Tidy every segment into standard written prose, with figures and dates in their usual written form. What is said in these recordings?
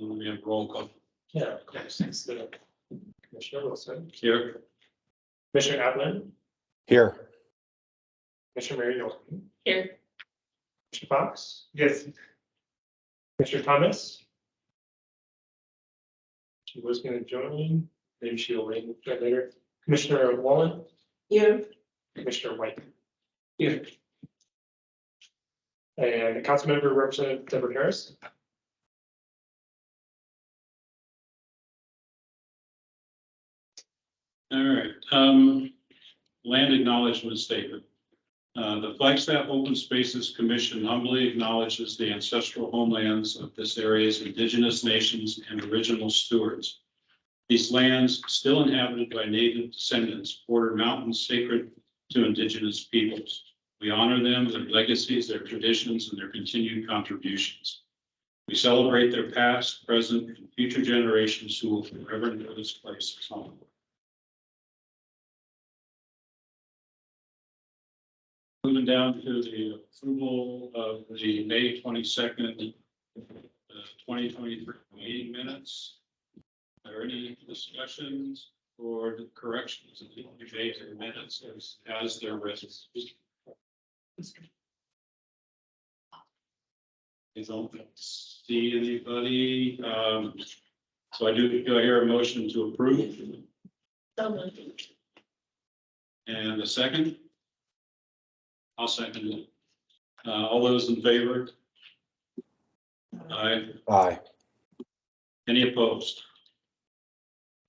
We have roll call. Yeah, of course. It's the Commissioner Wilson, Here. Commissioner Adlin, Here. Commissioner Mary Norton, Here. Commissioner Fox. Yes. Commissioner Thomas. She was going to join, maybe she'll join later. Commissioner Wallen. Here. Commissioner White. Here. And Councilmember Representative Deborah Harris. All right, land acknowledgement statement. The Flagstaff Open Spaces Commission humbly acknowledges the ancestral homelands of this area's indigenous nations and original stewards. These lands, still inhabited by native descendants, border mountains sacred to indigenous peoples. We honor them, their legacies, their traditions, and their continued contributions. We celebrate their past, present, and future generations who will forever know this place as home. Moving down to the approval of the May 22nd, 2023 meeting minutes. Are there any discussions or corrections of the minutes as they're written? I don't see anybody. So do I hear a motion to approve? And a second? I'll second it. All those in favor? Aye. Aye. Any opposed?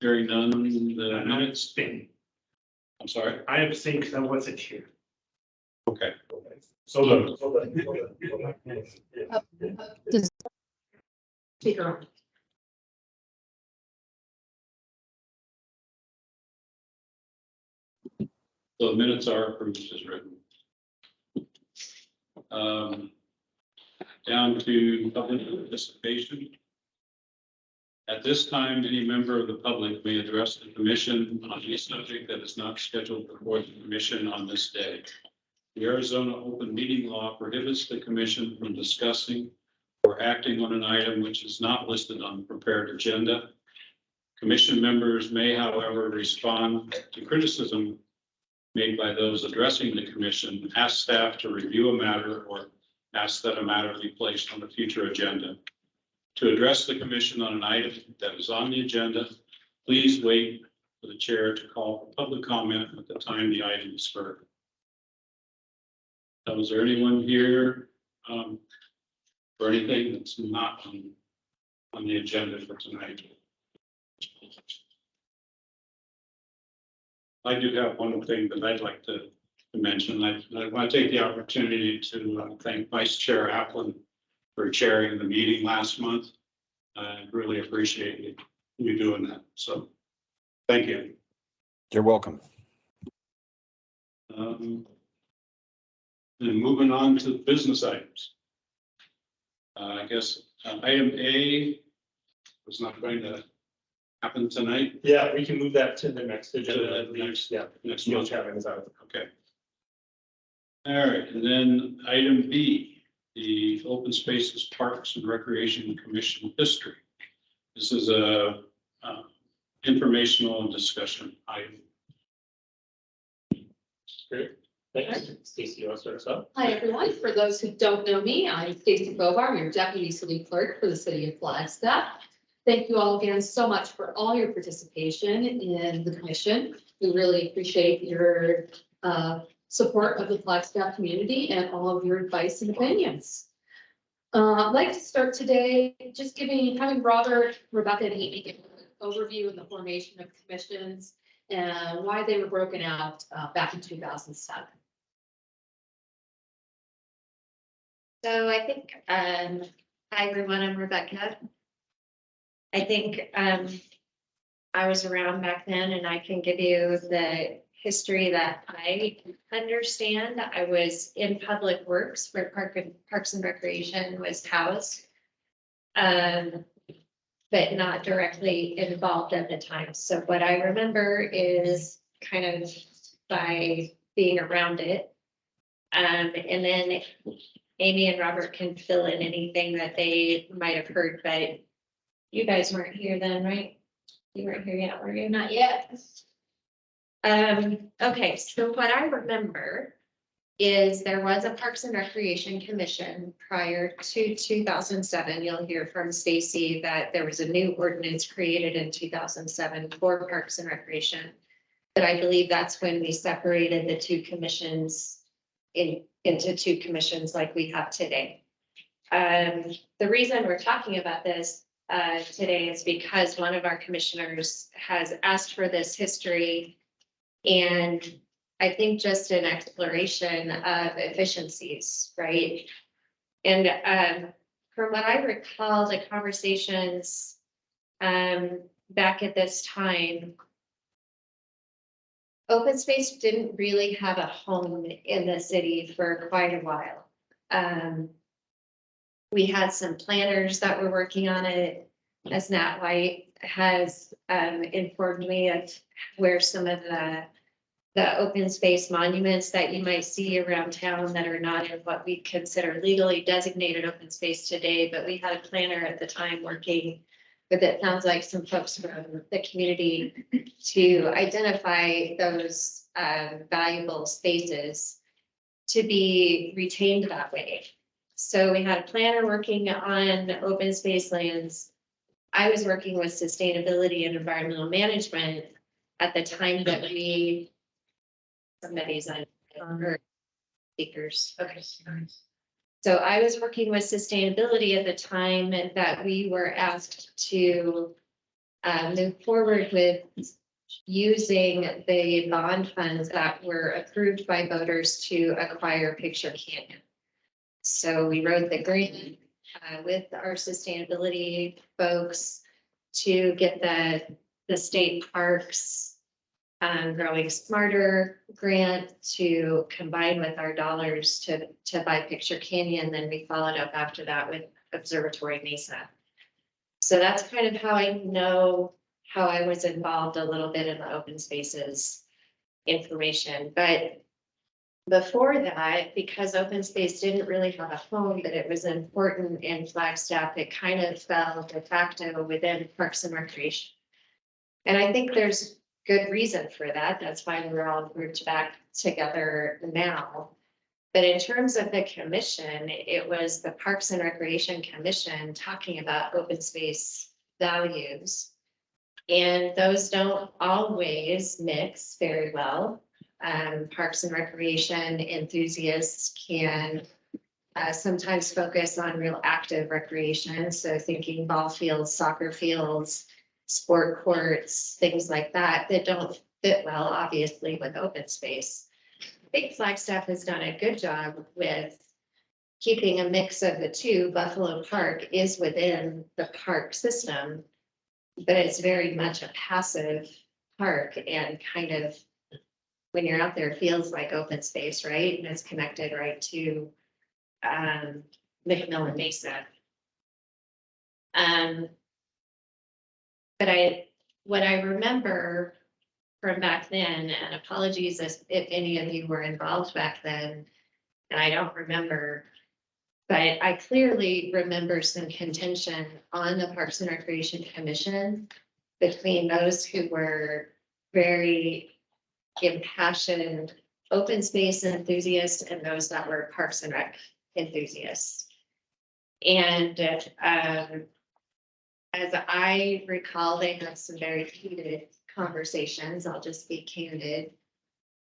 Hearing none, the minutes. I'm sorry. I abstained because I wasn't here. Okay. So Speaker on. So the minutes are approved as written. Down to public participation. At this time, any member of the public may address the commission on any subject that is not scheduled before the commission on this day. The Arizona open meeting law prohibits the commission from discussing or acting on an item which is not listed on the prepared agenda. Commission members may, however, respond to criticism made by those addressing the commission, ask staff to review a matter, or ask that a matter be placed on the future agenda. To address the commission on an item that is on the agenda, please wait for the chair to call for public comment at the time the item is heard. So is there anyone here for anything that's not on the agenda for tonight? I do have one thing that I'd like to mention. I want to take the opportunity to thank Vice Chair Applin for chairing the meeting last month. I really appreciate you doing that. So thank you. You're welcome. And moving on to business items. I guess item A was not going to happen tonight. yeah, we can move that to the next agenda. Next Next month. month. Is out. Okay. All right, and then item B, the Open Spaces, Parks and Recreation Commission history. This is a informational and discussion item. Great. Thanks. Stacey, you want to start us up? Hi, everyone. For those who don't know me, I'm Stacey Bovar, your Deputy City Clerk for the City of Flagstaff. Thank you all again so much for all your participation in the commission. We really appreciate your support of the Flagstaff community and all of your advice and opinions. I'd like to start today just having Robert, Rebecca, and Amy give an overview of the formation of commissions and why they were broken out back in 2007. So I think, hi everyone, I'm Rebecca. I think I was around back then and I can give you the history that I understand. I was in Public Works where Parks and Recreation was housed, but not directly involved at the time. So what I remember is kind of by being around it. And then Amy and Robert can fill in anything that they might have heard, but You guys weren't here then, right? You weren't here yet, were you? Not yet. Okay, so what I remember is there was a Parks and Recreation Commission prior to 2007. You'll hear from Stacy that there was a new ordinance created in 2007 for Parks and Recreation. But I believe that's when we separated the two commissions into two commissions like we have today. The reason we're talking about this today is because one of our commissioners has asked for this history, and I think just an exploration of efficiencies, right? And from what I recall, the conversations back at this time, open space didn't really have a home in the city for quite a while. We had some planners that were working on it, as Nat White has informed me of where some of the open space monuments that you might see around town that are not in what we consider legally designated open space today, but we had a planner at the time working with, it sounds like, some folks from the community to identify those valuable spaces to be retained that way. So we had a planner working on open space lands. I was working with sustainability and environmental management at the time that we, somebody's on speakers. Okay. So I was working with sustainability at the time that we were asked to move forward with using the bond funds that were approved by voters to acquire Picture Canyon. So we wrote the grant with our sustainability folks to get the state parks Growing Smarter grant to combine with our dollars to buy Picture Canyon. Then we followed up after that with Observatory Mesa. So that's kind of how I know how I was involved a little bit in the open spaces information. But before that, because open space didn't really have a home, but it was important in Flagstaff, it kind of fell de facto within Parks and Recreation. And I think there's good reason for that. That's why we're all grouped back together now. But in terms of the commission, it was the Parks and Recreation Commission talking about open space values. And those don't always mix very well. Parks and Recreation enthusiasts can sometimes focus on real active recreation. So thinking ball fields, soccer fields, sport courts, things like that, that don't fit well, obviously, with open space. I think Flagstaff has done a good job with keeping a mix of the two. Buffalo Park is within the park system, but it's very much a passive park and kind of, when you're out there, feels like open space, right? And it's connected right to McMillan Mesa. But what I remember from back then, and apologies if any of you were involved back then, and I don't remember, but I clearly remember some contention on the Parks and Recreation Commission between those who were very impassioned open space enthusiasts and those that were Parks and Rec enthusiasts. And as I recall, they had some very heated conversations. I'll just be candid.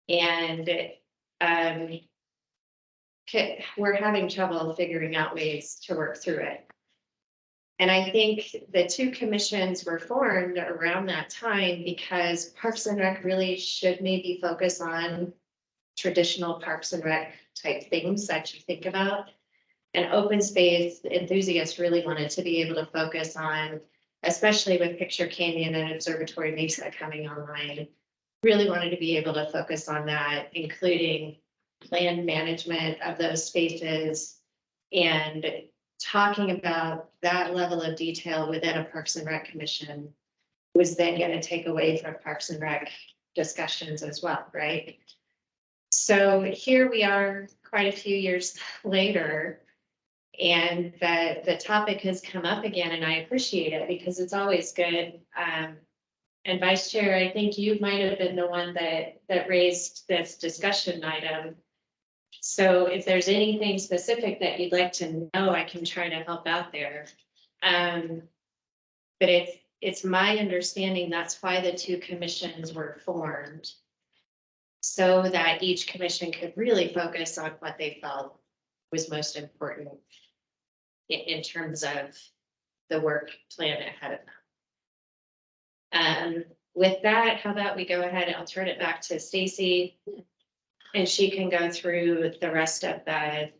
And we're having trouble figuring out ways to work through it. And I think the two commissions were formed around that time because Parks and Rec really should maybe focus on traditional Parks and Rec type things that you think about. And open space enthusiasts really wanted to be able to focus on, especially with Picture Canyon and Observatory Mesa coming online, really wanted to be able to focus on that, including land management of those spaces and talking about that level of detail within a Parks and Rec commission was then going to take away from Parks and Rec discussions as well, right? So here we are quite a few years later, And the topic has come up again, and I appreciate it because it's always good. And Vice Chair, I think you might have been the one that raised this discussion item. So if there's anything specific that you'd like to know, I can try to help out there. But it's my understanding that's why the two commissions were formed. So that each commission could really focus on what they felt was most important in terms of the work plan ahead of them. With that, how about we go ahead, I'll turn it back to Stacy. And she can go through the rest of the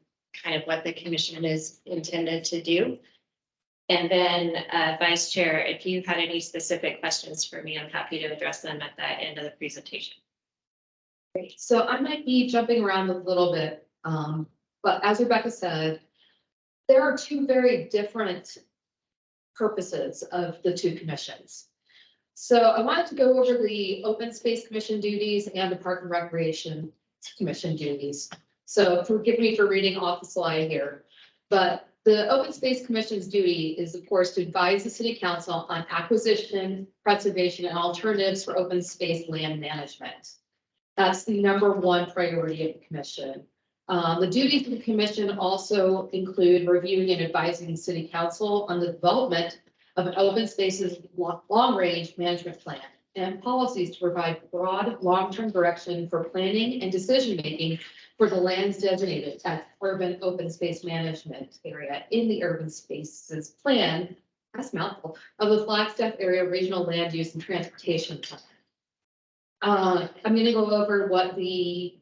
kind of what the commission is intended to do. And then Vice Chair, if you had any specific questions for me, I'm happy to address them at the end of the presentation. Great. So I might be jumping around a little bit, but as Rebecca said, there are two very different purposes of the two commissions. So I wanted to go over the Open Space Commission duties and the Park and Recreation Commission duties. So forgive me for reading off the slide here, but the Open Space Commission's duty is, of course, to advise the City Council on acquisition, preservation, and alternatives for open space land management. That's the #1 priority of the commission. The duties of the commission also include reviewing and advising the City Council on the development of an open spaces long-range management plan and policies to provide broad, long-term direction for planning and decision-making for the lands designated as urban open space management area in the urban spaces plan, that's a mouthful, of the Flagstaff area regional land use and transportation plan. I'm going to go over what the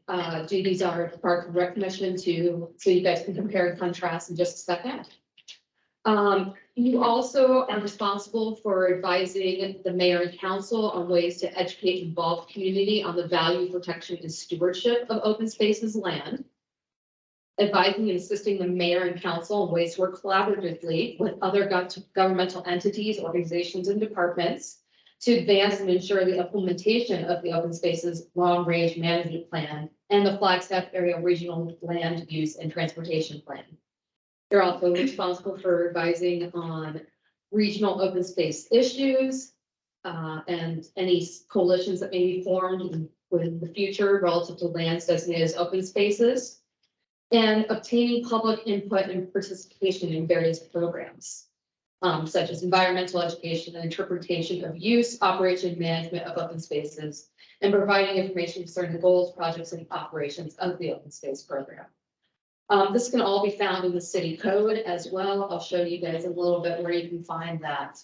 duties are of the Park and Rec Commission so you guys can compare and contrast in just a second. You also are responsible for advising the mayor and council on ways to educate and involve the community on the value, protection, and stewardship of open spaces land. Advising and assisting the mayor and council on ways to work collaboratively with other governmental entities, organizations, and departments to advance and ensure the implementation of the open spaces long-range management plan and the Flagstaff area regional land use and transportation plan. They're also responsible for advising on regional open space issues and any coalitions that may be formed in the future relative to lands designated as open spaces, and obtaining public input and participation in various programs, such as environmental education and interpretation of use, operation, and management of open spaces, and providing information concerning the goals, projects, and operations of the open space program. This can all be found in the city code as well. I'll show you guys a little bit where you can find that.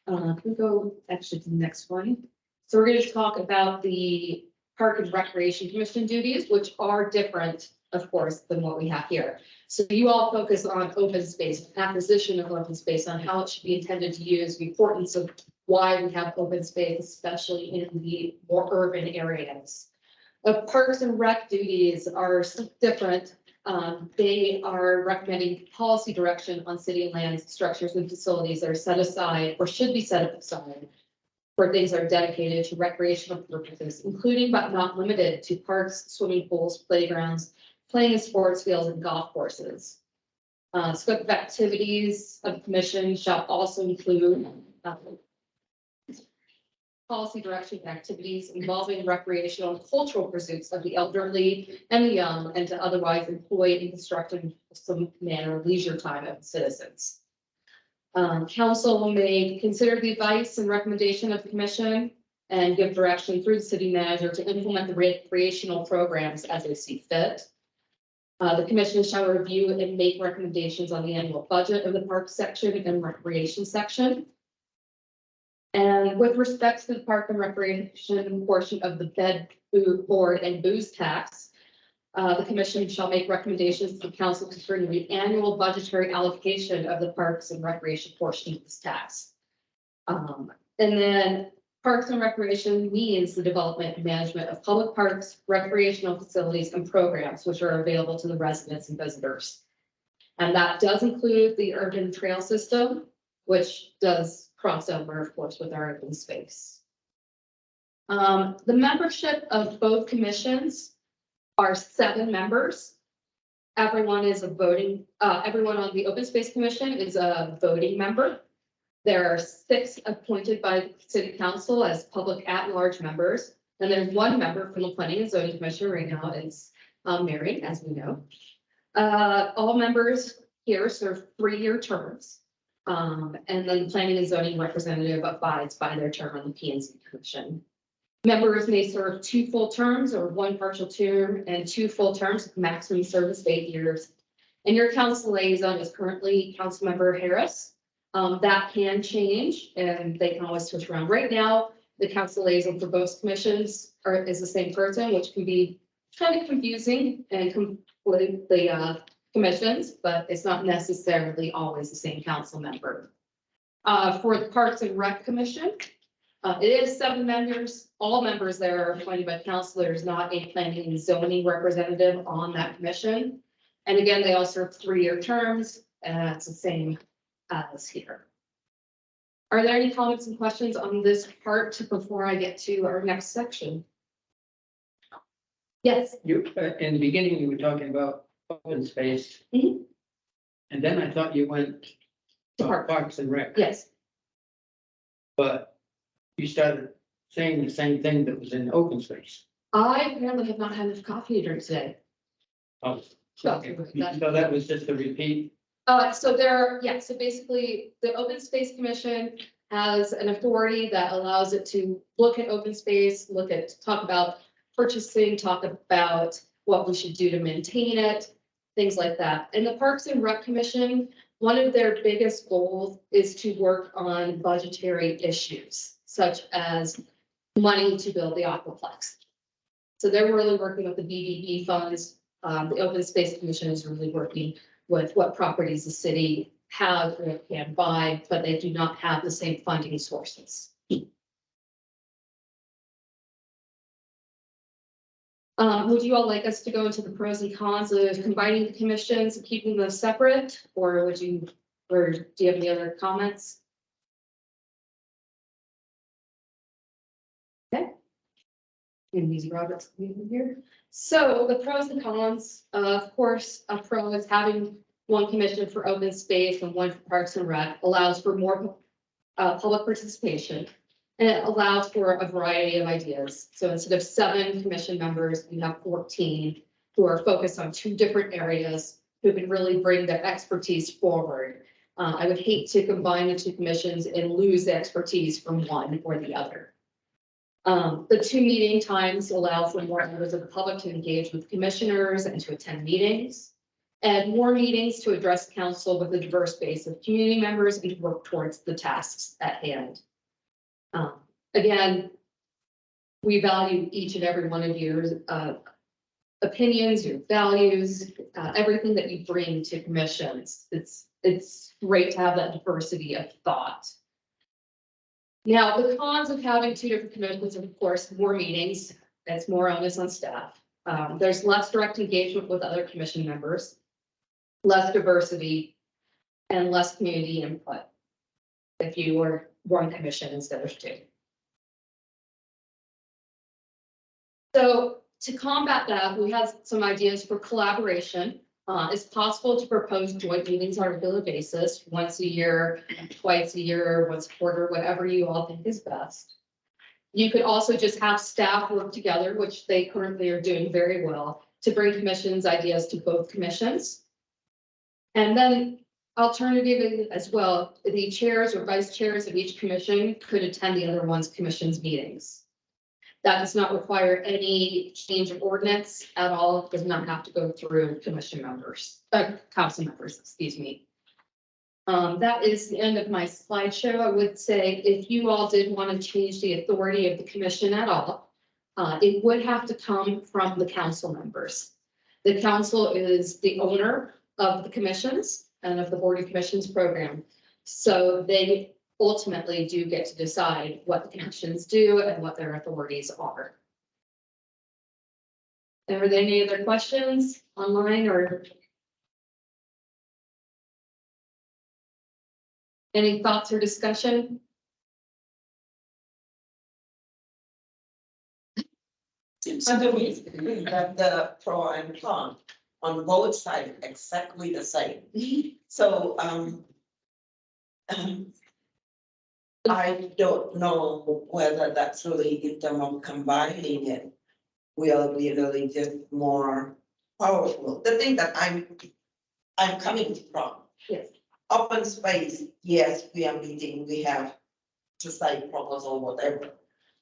Can we go actually to the next one? So we're going to talk about the Park and Recreation Commission duties, which are different, of course, than what we have here. So you all focus on open space, acquisition of open space, on how it should be intended to use, the importance of why we have open space, especially in the more urban areas. The Parks and Rec duties are different. They are recommending policy direction on city lands, structures, and facilities that are set aside or should be set aside for things that are dedicated to recreational purposes, including but not limited to parks, swimming pools, playgrounds, playing and sports fields, and golf courses. Scope of activities of the commission shall also include policy direction activities involving recreational and cultural pursuits of the elderly and the young, and to otherwise employ in constructive some manner leisure time of citizens. Council may consider the advice and recommendation of the commission and give direction through the city manager to implement the recreational programs as they see fit. The commission shall review and make recommendations on the annual budget of the park section and recreation section. And with respect to the Park and Recreation portion of the bed, food, board, and booze tax, the commission shall make recommendations to the council concerning the annual budgetary allocation of the Parks and Recreation portion of this tax. And then Parks and Recreation means the development and management of public parks, recreational facilities, and programs which are available to the residents and visitors. And that does include the urban trail system, which does crossover, of course, with our open space. The membership of both commissions are 7 members. everyone is a voting, everyone on the Open Space Commission is a voting member. There are 6 appointed by the City Council as public at-large members. And there's 1 member from the Planning and Zoning Commission right now is Mary, as we know. All members here serve 3-year terms. And then the Planning and Zoning representative abides by their term on the P and Z Commission. Members may serve 2 full terms or 1 partial term and 2 full terms, with maximum service of 8 years. And your council liaison is currently Councilmember Harris. That can change and they can always switch around. Right now, the council liaison for both commissions is the same person, which can be kind of confusing and conflict the commissions, but it's not necessarily always the same council member. For the Parks and Rec Commission, it is 7 members. All members there are appointed by council. There's not a planning and zoning representative on that commission. And again, they all serve 3-year terms, and it's the same as here. Are there any comments and questions on this part before I get to our next section? Yes. You, in the beginning, you were talking about open space. Mhm. And then I thought you went To to park. Parks and Rec, Yes. but you started saying the same thing that was in open space. I apparently have not had enough coffee to drink today. Oh, Okay. so that was just a repeat. So so basically, the Open Space Commission has an authority that allows it to look at open space, talk about purchasing, talk about what we should do to maintain it, things like that. And the Parks and Rec Commission, one of their biggest goals is to work on budgetary issues, such as money to build the aquaplex. So they're really working with the BBB funds. The Open Space Commission is really working with what properties the city have or can buy, but they do not have the same funding sources. Would you all like us to go into the pros and cons of combining the commissions and keeping them separate, or do you have any other comments? Okay. And these Roberts here. So the pros and cons, of course, a pro is having 1 commission for open space and 1 for Parks and Rec, allows for more public participation. And it allows for a variety of ideas. So instead of 7 commission members, we have 14 who are focused on 2 different areas who can really bring their expertise forward. I would hate to combine the 2 commissions and lose the expertise from one or the other. The 2 meeting times allow for more members of the public to engage with commissioners and to attend meetings. And more meetings to address council with a diverse base of community members and work towards the tasks at hand. Again, we value each and every one of your opinions, your values, everything that you bring to commissions. It's great to have that diversity of thought. Now, the cons of having 2 different commissions are, of course, more meetings. That's more onus on staff. There's less direct engagement with other commission members, less diversity, and less community input if you were 1 commission instead of 2. So to combat that, we have some ideas for collaboration. It's possible to propose joint meetings on a regular basis, once a year, twice a year, once a quarter, whatever you all think is best. You could also just have staff work together, which they currently are doing very well, to bring commissions ideas to both commissions. And then alternatively as well, the chairs or vice chairs of each commission could attend the other one's commission's meetings. That does not require any change of ordinance at all. It does not have to go through commission members, council members, excuse me. That is the end of my slideshow. I would say if you all did want to change the authority of the commission at all, it would have to come from the council members. The council is the owner of the commissions and of the Board of Commissions program. So they ultimately do get to decide what the commissions do and what their authorities are. Are there any other questions online or any thoughts or discussion? I believe that the pro and con. on both sides exactly the same. So, I don't know whether that's really in terms of combining it will be really just more powerful. The thing that I'm coming from. Yes. Open space, yes, we are meeting, we have to say proposal, whatever.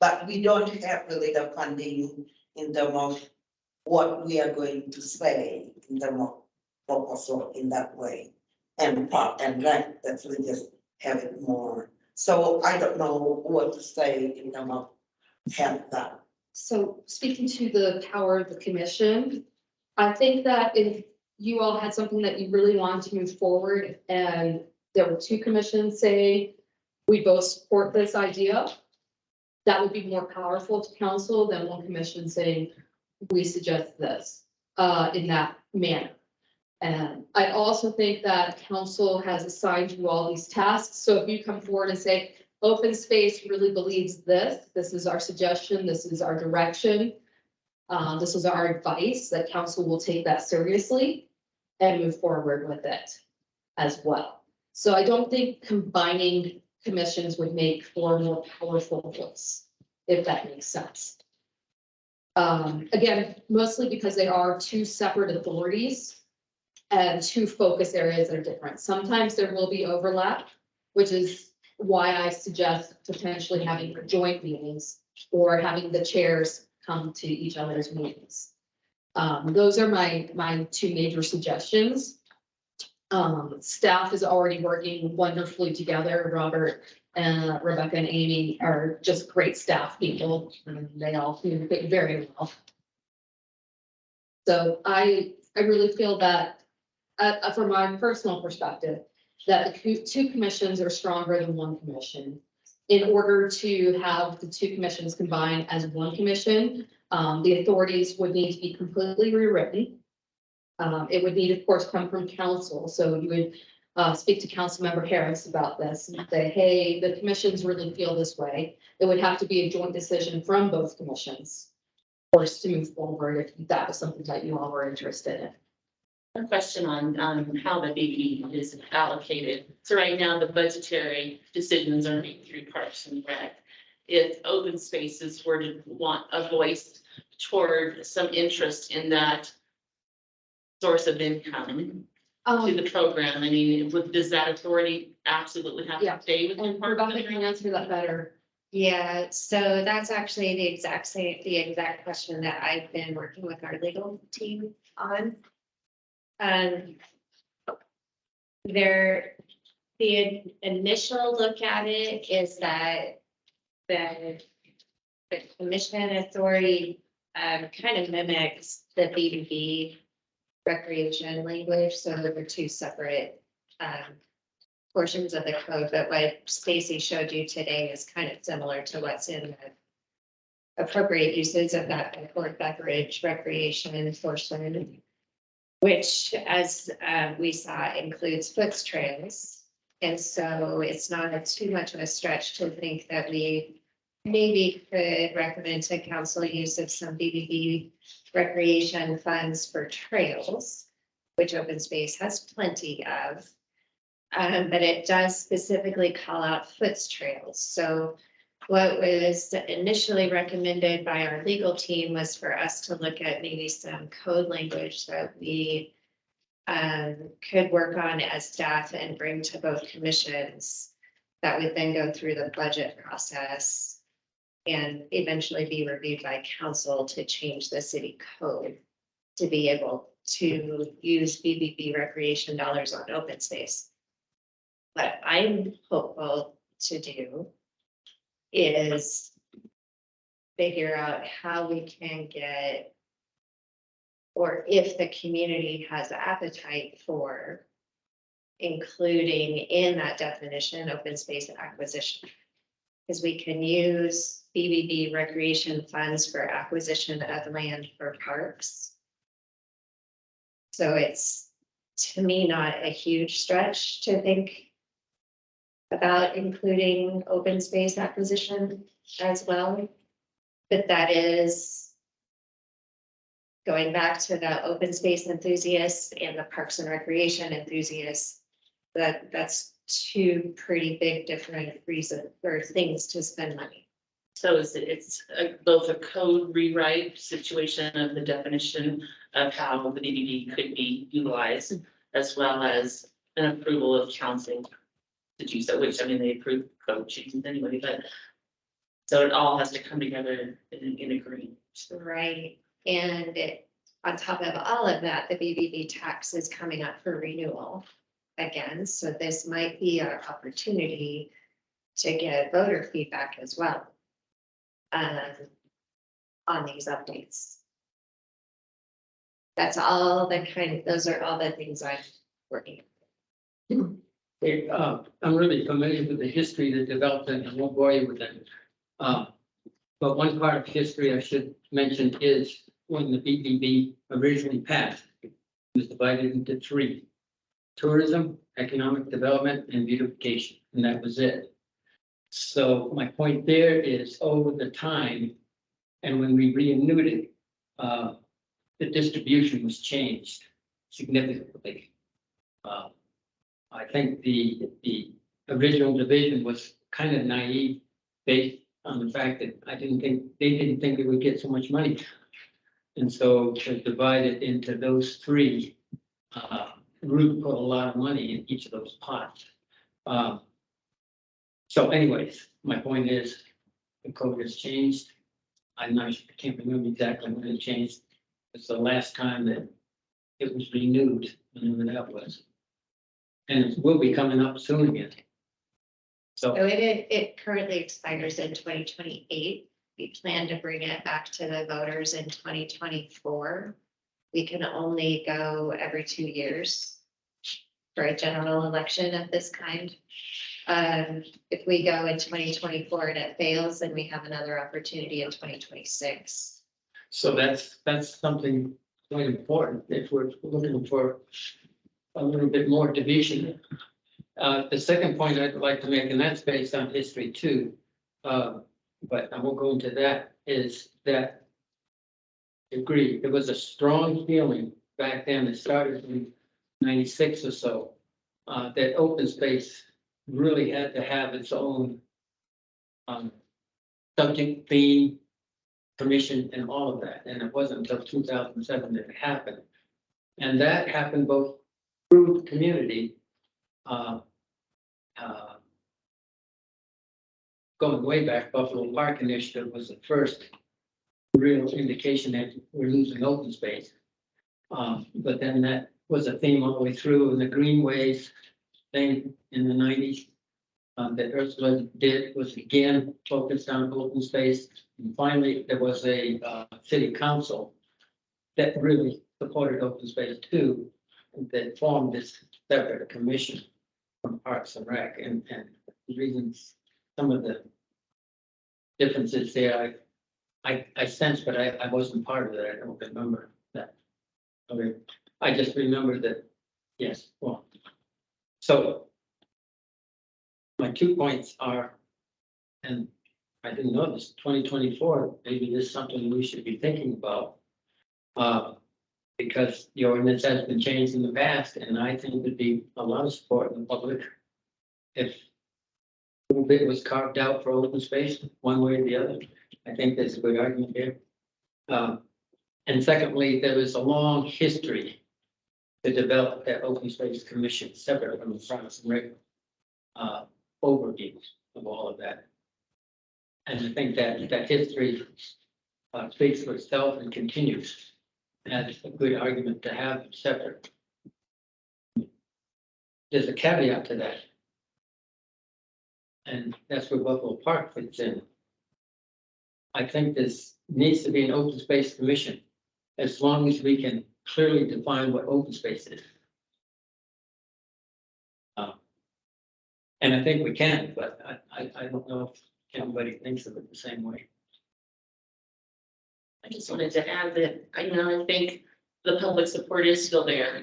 But we don't have really the funding in terms of what we are going to say in terms of proposal in that way. And part and rec, that's really just have it more. So I don't know what to say in terms of have that. So speaking to the power of the commission, I think that if you all had something that you really wanted to move forward and there were two commissions saying, we both support this idea, that would be more powerful to council than one commission saying, we suggest this, in that manner. And I also think that council has assigned you all these tasks. So if you come forward and say, open space really believes this is our suggestion, this is our direction. This is our advice, that council will take that seriously and move forward with it as well. So I don't think combining commissions would make for a more powerful voice, if that makes sense. Again, mostly because they are two separate authorities and two focus areas that are different. Sometimes there will be overlap, which is why I suggest potentially having joint meetings or having the chairs come to each other's meetings. Those are my two major suggestions. Staff is already working wonderfully together. Robert and Rebecca and Amy are just great staff people, and they all communicate very well. So I really feel that, from my personal perspective, that the two commissions are stronger than one commission. In order to have the two commissions combined as one commission, the authorities would need to be completely rewritten. It would need, of course, come from council, so you would speak to Councilmember Harris about this and say, hey, the commissions really feel this way. It would have to be a joint decision from both commissions, of course, to move forward if that was something that you all were interested in. A question on how the BB is allocated. So right now, the budgetary decisions are made through Parks and Rec. If open spaces were to want a voice toward some interest in that source of income to the program, I mean, does that authority absolutely have Yeah. to stay with the And Parks Rebecca and can Rec? answer that better. Yeah, so that's actually the exact question that I've been working with our legal team on. The initial look at it is that the commission authority kind of mimics the BBB recreation language, so there were two separate portions of the code, but what Stacy showed you today is kind of similar to what's in the appropriate uses of that Port Beverage recreation enforcement, which, as we saw, includes foots trails. And so it's not too much of a stretch to think that we maybe could recommend to council use of some BBB recreation funds for trails, which open space has plenty of. But it does specifically call out foots trails. So what was initially recommended by our legal team was for us to look at maybe some code language that we could work on as staff and bring to both commissions that would then go through the budget process and eventually be reviewed by council to change the city code to be able to use BBB recreation dollars on open space. What I'm hopeful to do is figure out how we can get, or if the community has appetite for including in that definition, open space acquisition. Because we can use BBB recreation funds for acquisition of land for parks. So it's, to me, not a huge stretch to think about including open space acquisition as well. But that is going back to the open space enthusiasts and the parks and recreation enthusiasts, that's two pretty big different reasons or things to spend money. So it's both a code rewrite situation of the definition of how the BBB could be utilized, as well as an approval of council to do so, which I mean, they approve code changes anyway, but so it all has to come together in agreement. Right, and on top of all of that, the BBB tax is coming up for renewal again, so this might be our opportunity to get voter feedback as well. On these updates. Those are all the things I'm working. Okay, I'm really familiar with the history that developed and I won't bore you with it. But one part of history I should mention is when the BBB originally passed, it was divided into three: tourism, economic development, and beautification, and that was it. So my point there is over the time, and when we renewed it, the distribution was changed significantly. I think the original division was kind of naive based on the fact that they didn't think they would get so much money. And so to divide it into those three, really put a lot of money in each of those pots. So anyways, my point is, the code has changed. I can't remember exactly when it changed. It's the last time that it was renewed, whenever that was. And it will be coming up soon again. So So, it currently expires in 2028. We plan to bring it back to the voters in 2024. We can only go every 2 years for a general election of this kind. If we go in 2024 and it fails, then we have another opportunity in 2026. so that's something quite important if we're looking for a little bit more division. The second point I'd like to make, and that's based on history too, but I won't go into that, is that I agree, there was a strong feeling back then, it started in 96 or so, that open space really had to have its own subject, theme, commission, and all of that. And it wasn't until 2007 that it happened. And that happened both through the community, going way back, Buffalo Park Initiative was the first real indication that we're losing open space. But then that was a theme all the way through, and the greenways thing in the 90s that Ursula did was again focused on open space. And finally, there was a city council that really supported open space too, that formed this separate commission from Parks and Rec, and the reasons, some of the differences there, I sense, but I wasn't part of it. I don't remember that. Okay, I just remember that, yes, well, so my 2 points are, and I didn't know this, 2024, maybe this is something we should be thinking about. Because the ordinance has been changed in the past, and I think there'd be a lot of support in the public if a little bit was carved out for open space, one way or the other. I think there's a good argument here. And secondly, there was a long history to develop that open space commission separate from the Parks and Rec overview of all of that. And I think that history speaks for itself and continues. That's a good argument to have them separate. There's a caveat to that. And that's where Buffalo Park fits in. I think this needs to be an open space commission, as long as we can clearly define what open space is. And I think we can, but I don't know if everybody thinks of it the same way. I just wanted to add that, I think the public support is still there.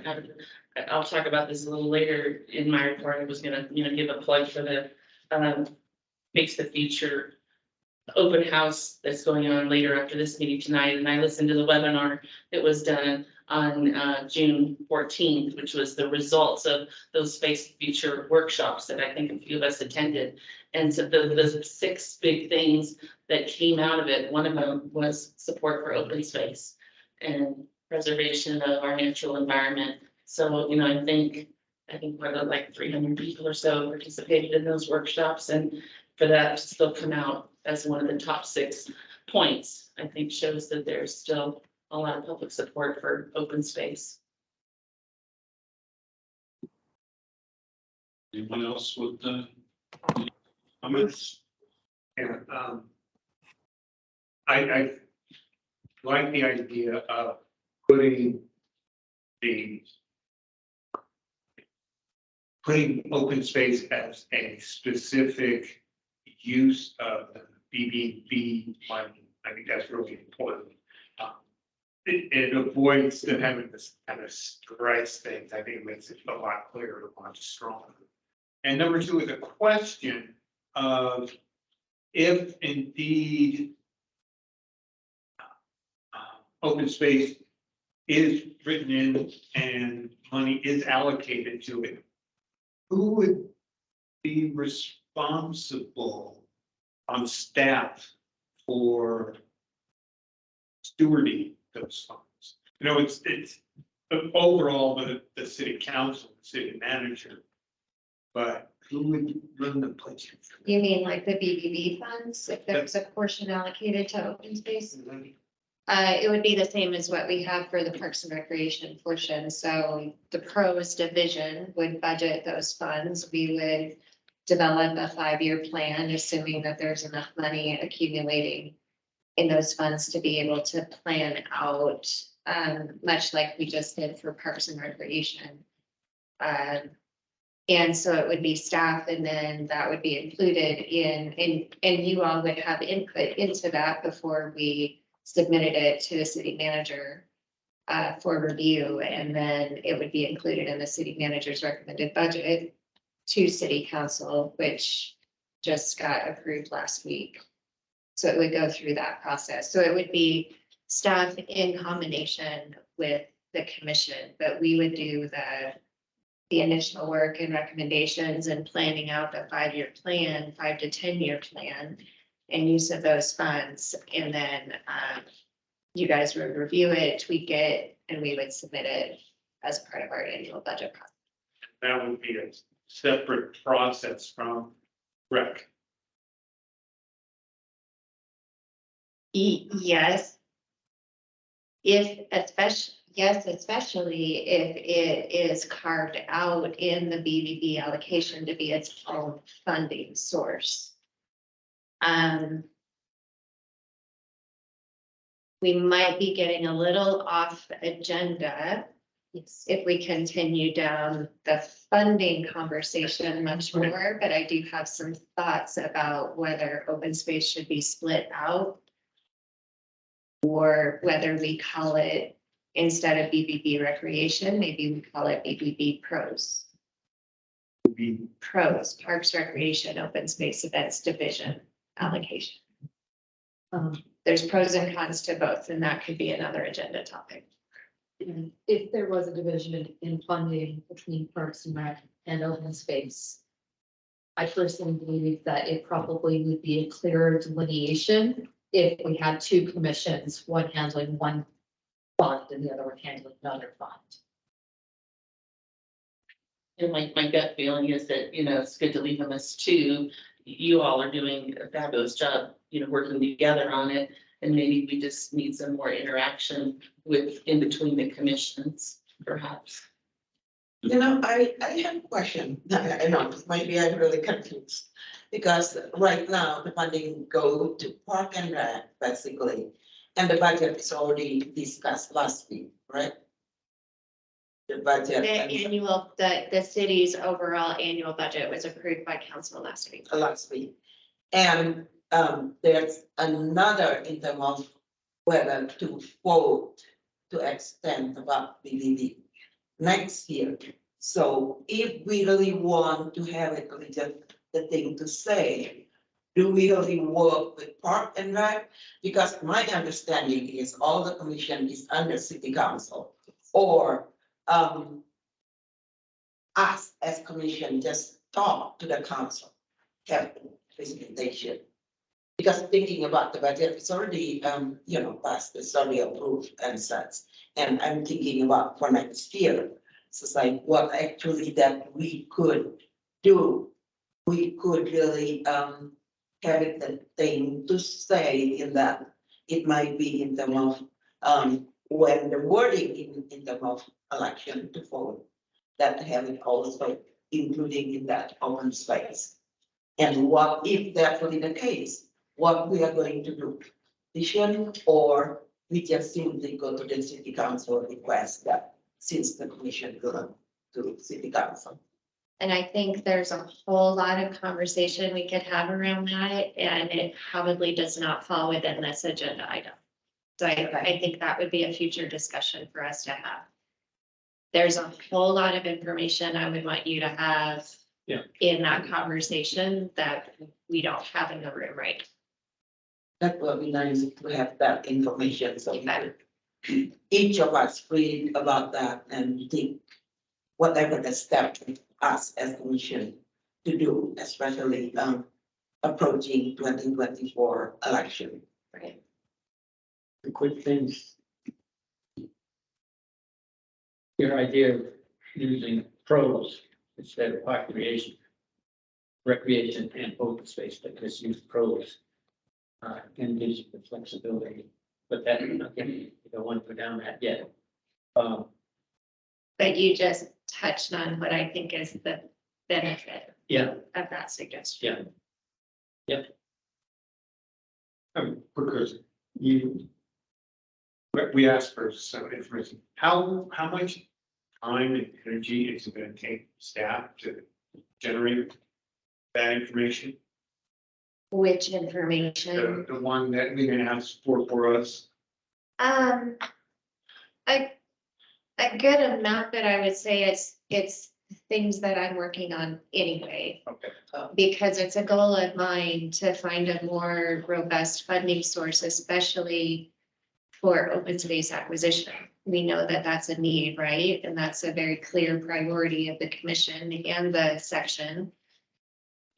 I'll talk about this a little later in my report. I was gonna, give a plug for the Makes the Future open house that's going on later after this meeting tonight, and I listened to the webinar that was done on June 14th, which was the results of those Space Future workshops that I think a few of us attended. And so the 6 big things that came out of it, one of them was support for open space and preservation of our natural environment. So, you know, I think what, like 300 people or so participated in those workshops, and for that to still come out as one of the top 6 points, I think shows that there's still a lot of public support for open space. Anyone else with comments? Yeah, I like the idea of putting open space as a specific use of the BBB money. I think that's really important. It avoids them having this kind of stress things. I think it makes it a lot clearer, a lot stronger. And number 2 is a question of if indeed open space is written in and money is allocated to it, who would be responsible on staff for stewarding those funds? You know, it's overall the city council, the city manager, but who would run the budget? You mean like the BBB funds, if there's a portion allocated to open space? It would be the same as what we have for the Parks and Recreation portion. So the pros division would budget those funds. We would develop a 5-year plan, assuming that there's enough money accumulating in those funds to be able to plan out, much like we just did for Parks and Recreation. And so it would be staff, and then that would be included and you all would have input into that before we submitted it to the city manager for review, and then it would be included in the city manager's recommended budget to city council, which just got approved last week. So it would go through that process. So it would be staff in combination with the commission, but we would do the initial work and recommendations and planning out the 5-year plan, 5 to 10-year plan and use of those funds. And then you guys would review it, tweak it, and we would submit it as part of our annual budget process. That would be a separate process from rec. Yes. Especially if it is carved out in the BBB allocation to be its own funding source. We might be getting a little off agenda if we continue down the funding conversation much more, but I do have some thoughts about whether open space should be split out or whether we call it, instead of BBB recreation, maybe we call it BBB pros. Pros, Parks, Recreation, Open Space Events Division allocation. There's pros and cons to both, and that could be another agenda topic. If there was a division in funding between Parks and Rec and open space, I personally believe that it probably would be a clearer delineation if we had 2 commissions, one handling one fund and the other one handling another fund. And my gut feeling is that, you know, it's good to leave them as 2. You all are doing a fabulous job, you know, working together on it. And maybe we just need some more interaction in between the commissions, perhaps. You know, I have a question. I know, maybe I'm really confused. Because right now, the funding go to Park and Rec, basically. And the budget is already discussed last week, right? The budget. The city's overall annual budget was approved by council last week. Last week. And there's another in terms of whether to vote to extend about BBB next year. So if we really want to have it, just the thing to say, do we really work with Park and Rec? Because my understanding is all the commission is under city council, or, us as commission just talk to the council, have presentation. Because thinking about the budget, it's already, passed, it's already approved and such. And I'm thinking about for next year. So it's like what actually that we could do. We could really, have it the thing to say in that. It might be in terms of, when the wording in terms of election to vote. That have it also including in that open space. And what if that will be the case, what we are going to do? Petition, or we just simply go to the city council request that since the commission go to city council. And I think there's a whole lot of conversation we could have around that, and it probably does not fall within this agenda item. So I think that would be a future discussion for us to have. There's a whole lot of information I would want you to have. Yeah. In that conversation that we don't have in the room right. That will be nice to have that information, so we could each of us read about that and think whatever the step us as commission to do, especially approaching 2024 election. Right. The quick things. Your idea of using pros instead of recreation and open space, but just use pros. And gives you the flexibility, but that, you don't want to go down that yet. But you just touched on what I think is the benefit Yeah, of that suggestion. yeah. Because we asked for some information. How much time and energy is it gonna take staff to generate that information? Which information? The one that we're gonna have for us. A good amount, but I would say it's things that I'm working on anyway. Okay. Because it's a goal of mine to find a more robust funding source, especially for open space acquisition. We know that that's a need, right? And that's a very clear priority of the commission and the section.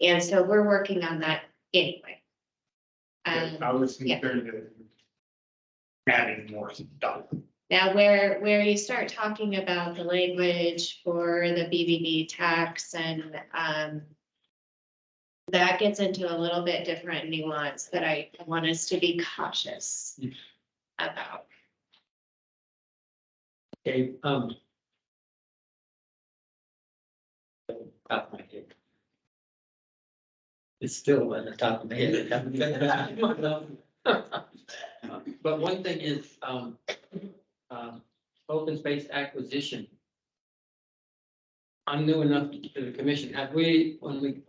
And so we're working on that anyway. I was yeah. concerned that adding more stuff. Now, where you start talking about the language for the BBB tax and, that gets into a little bit different nuance that I want us to be cautious about. Okay, top of my head. It's still at the top of my head. But one thing is, open space acquisition. I'm new enough to the commission. Have we, when we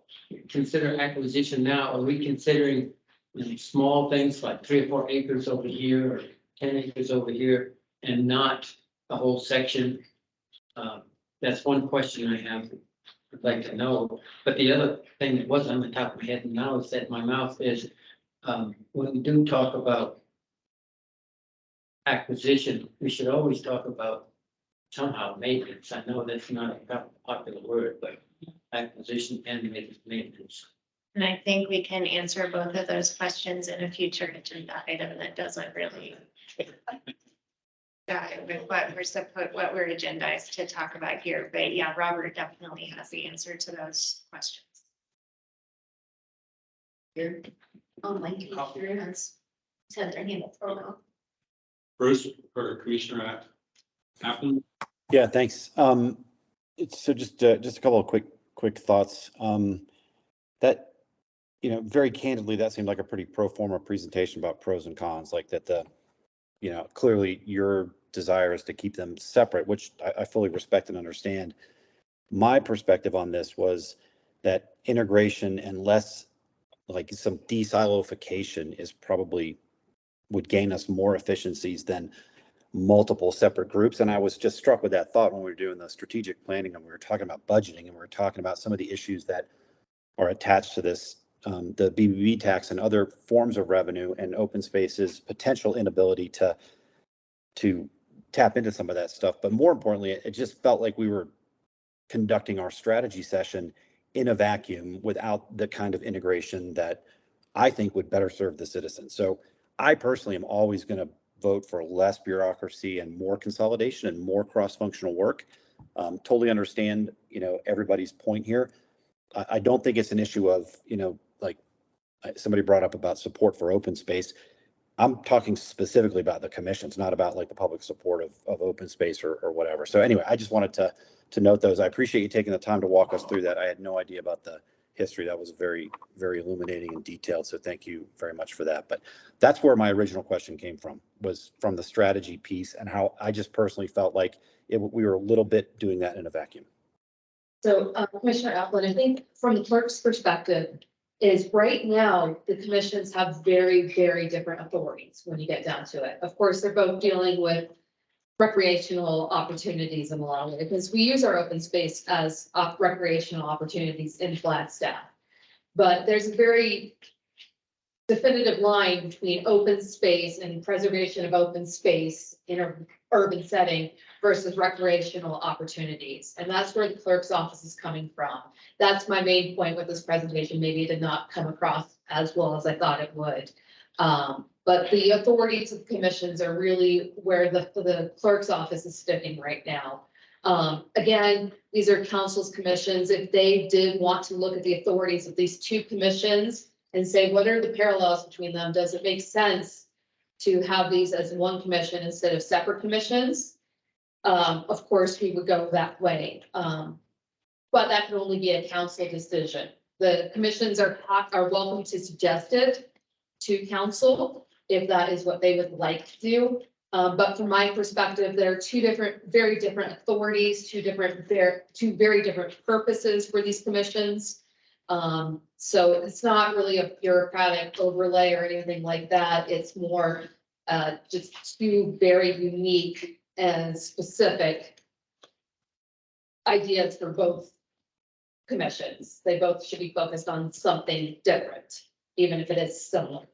consider acquisition now, are we considering small things like 3 or 4 acres over here or 10 acres over here and not the whole section? That's one question I have. I'd like to know. But the other thing that was on the top of my head and now it's at my mouth is, when we do talk about acquisition, we should always talk about somehow maintenance. I know that's not a popular word, but acquisition and maintenance. And I think we can answer both of those questions in a future agenda item that doesn't really dive with what we're agendized to talk about here. But yeah, Robert definitely has the answer to those questions. My computer has sent their hand up for a while. Bruce, or Commissioner Kaplan? Yeah, thanks. So just a couple of quick thoughts. That, very candidly, that seemed like a pretty pro forma presentation about pros and cons, like that clearly your desire is to keep them separate, which I fully respect and understand. My perspective on this was that integration and less like some de-silification is probably would gain us more efficiencies than multiple separate groups. And I was just struck with that thought when we were doing the strategic planning and we were talking about budgeting and we were talking about some of the issues that are attached to this the BBB tax and other forms of revenue and open space's potential inability to tap into some of that stuff. But more importantly, it just felt like we were conducting our strategy session in a vacuum without the kind of integration that I think would better serve the citizens. So I personally am always going to vote for less bureaucracy and more consolidation and more cross-functional work. Totally understand, everybody's point here. I don't think it's an issue of, like somebody brought up about support for open space. I'm talking specifically about the commissions, not about like the public support of open space or whatever. So anyway, I just wanted to note those. I appreciate you taking the time to walk us through that. I had no idea about the history. That was very, very illuminating and detailed. So thank you very much for that. But that's where my original question came from, was from the strategy piece and how I just personally felt like we were a little bit doing that in a vacuum. So Commissioner Applin, I think from the clerk's perspective is right now, the commissions have very, very different authorities when you get down to it. Of course, they're both dealing with recreational opportunities in a lot of ways, because we use our open space as recreational opportunities in Flagstaff. But there's a very definitive line between open space and preservation of open space in an urban setting versus recreational opportunities. And that's where the clerk's office is coming from. That's my main point with this presentation. Maybe it did not come across as well as I thought it would. But the authorities of commissions are really where the clerk's office is sticking right now. Again, these are council's commissions. If they did want to look at the authorities of these two commissions and say, what are the parallels between them? Does it make sense to have these as one commission instead of separate commissions? Of course, we would go that way. But that can only be a council decision. The commissions are welcome to suggest it to council if that is what they would like to do. But from my perspective, there are very different authorities, two very different purposes for these commissions. So it's not really a bureaucratic overlay or anything like that. It's more just two very unique and specific ideas for both commissions. They both should be focused on something different, even if it is similar.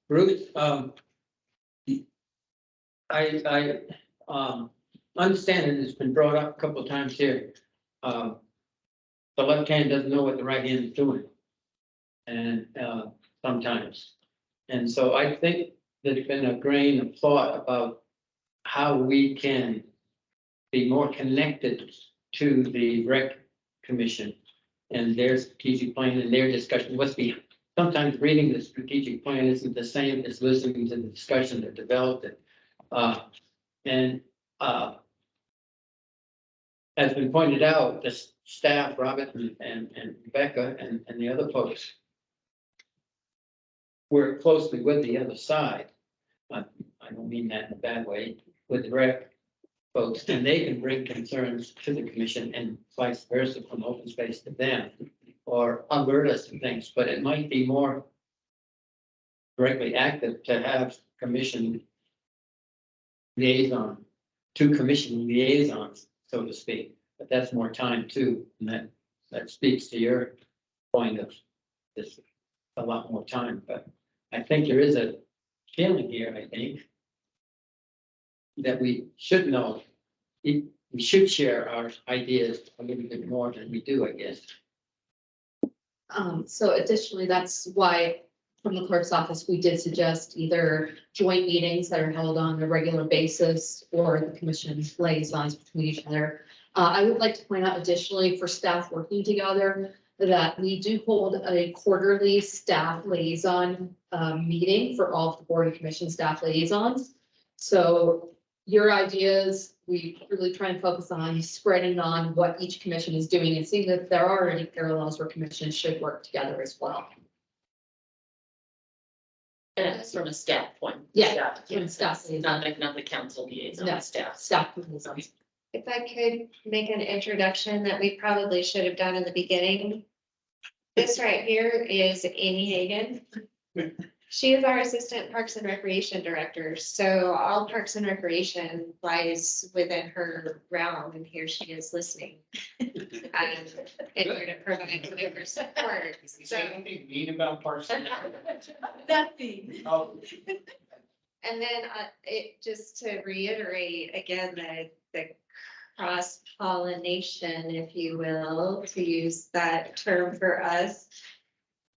Bruce, I understand it has been brought up a couple of times here. The left hand doesn't know what the right hand is doing. And sometimes. And so I think there's been a grain of thought about how we can be more connected to the rec commission and their strategic plan and their discussion. Sometimes reading the strategic plan isn't the same as listening to the discussion that developed it. As been pointed out, the staff, Robert and Rebecca and the other folks work closely with the other side. I don't mean that in a bad way, with the rec folks, and they can bring concerns to the commission and vice versa from open space to them, or alert us to things, but it might be more directly active to have commission liaison, two commission liaisons, so to speak, but that's more time too, and that speaks to your point of this, a lot more time, but I think there is a feeling here, I think, that we should know, we should share our ideas a little bit more than we do, I guess. So additionally, that's why from the clerk's office, we did suggest either joint meetings that are held on a regular basis or the commission's liaisons between each other. I would like to point out additionally for staff working together that we do hold a quarterly staff liaison meeting for all of the board and commission staff liaisons. So your ideas, we really try and focus on spreading on what each commission is doing and seeing that there are any parallels where commissions should work together as well. And it's from a staff point. Yeah, from staff. Not the council liaison, No, staff. staff liaisons. If I could make an introduction that we probably should have done in the beginning. This right here is Amy Hagan. She is our Assistant Parks and Recreation Director, so all Parks and Recreation lies within her realm, and here she is listening. And here to provide whatever support. Did you say anything mean about Parks and Nothing. Oh, And then just to reiterate again, the cross pollination, if you will, to use that term for us.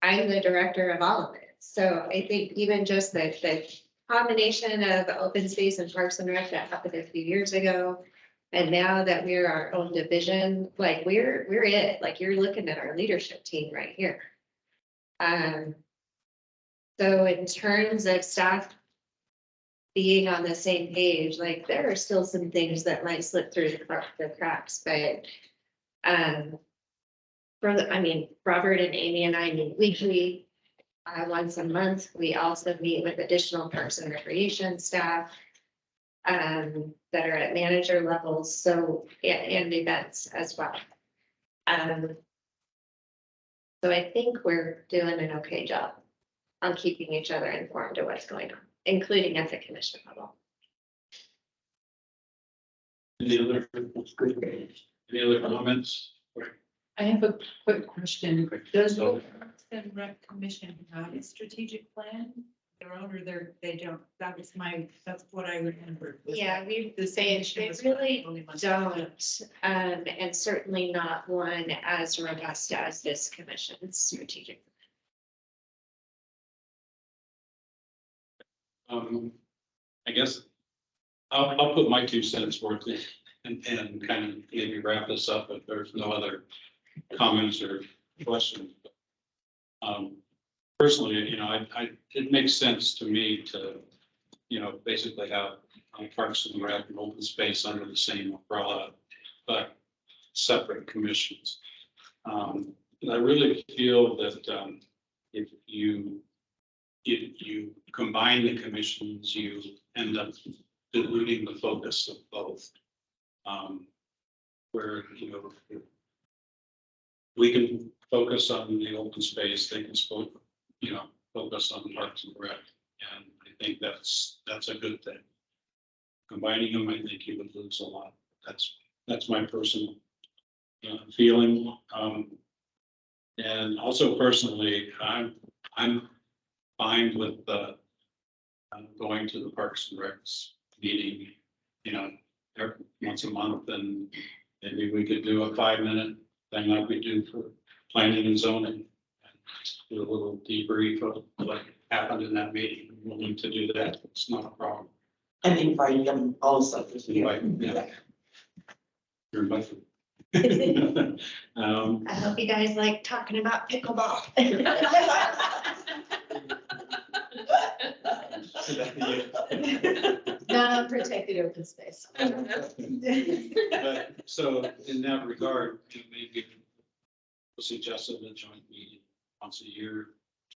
I'm the director of all of it. So I think even just the combination of open space and parks and rec that happened a few years ago. And now that we're our own division, like we're it, like you're looking at our leadership team right here. So in terms of staff being on the same page, like there are still some things that might slip through the cracks, but Robert and Amy and I meet weekly, once a month. We also meet with additional parks and recreation staff that are at manager levels, so, and events as well. So I think we're doing an okay job on keeping each other informed of what's going on, including at the commission level. Any other comments? I have a quick question. Does the So- Parks and Rec Commission have a strategic plan? Their own, or they don't? That's what I remember. was Yeah, that we the say commission they was really only one- don't, and certainly not one as robust as this commission's strategic. I guess I'll put my 2 cents worth in and kind of maybe wrap this up if there's no other comments or questions. Personally, it makes sense to me to, basically have Parks and Rec and open space under the same umbrella, but separate commissions. And I really feel that if you combine the commissions, you end up diluting the focus of both. Where, we can focus on the open space, they can focus on Parks and Rec. And I think that's a good thing. Combining them, I think you would lose a lot. That's my personal feeling. And also personally, I'm fine with going to the Parks and Recs meeting, every once a month, and maybe we could do a 5-minute thing like we do for planning and zoning. And do a little debrief of what happened in that meeting. I'm willing to do that. It's not a problem. And invite them also. Yeah. You're invited. I hope you guys like talking about pickleball. Not unprotected open space. But, so in that regard, maybe we'll suggest a joint meeting once a year,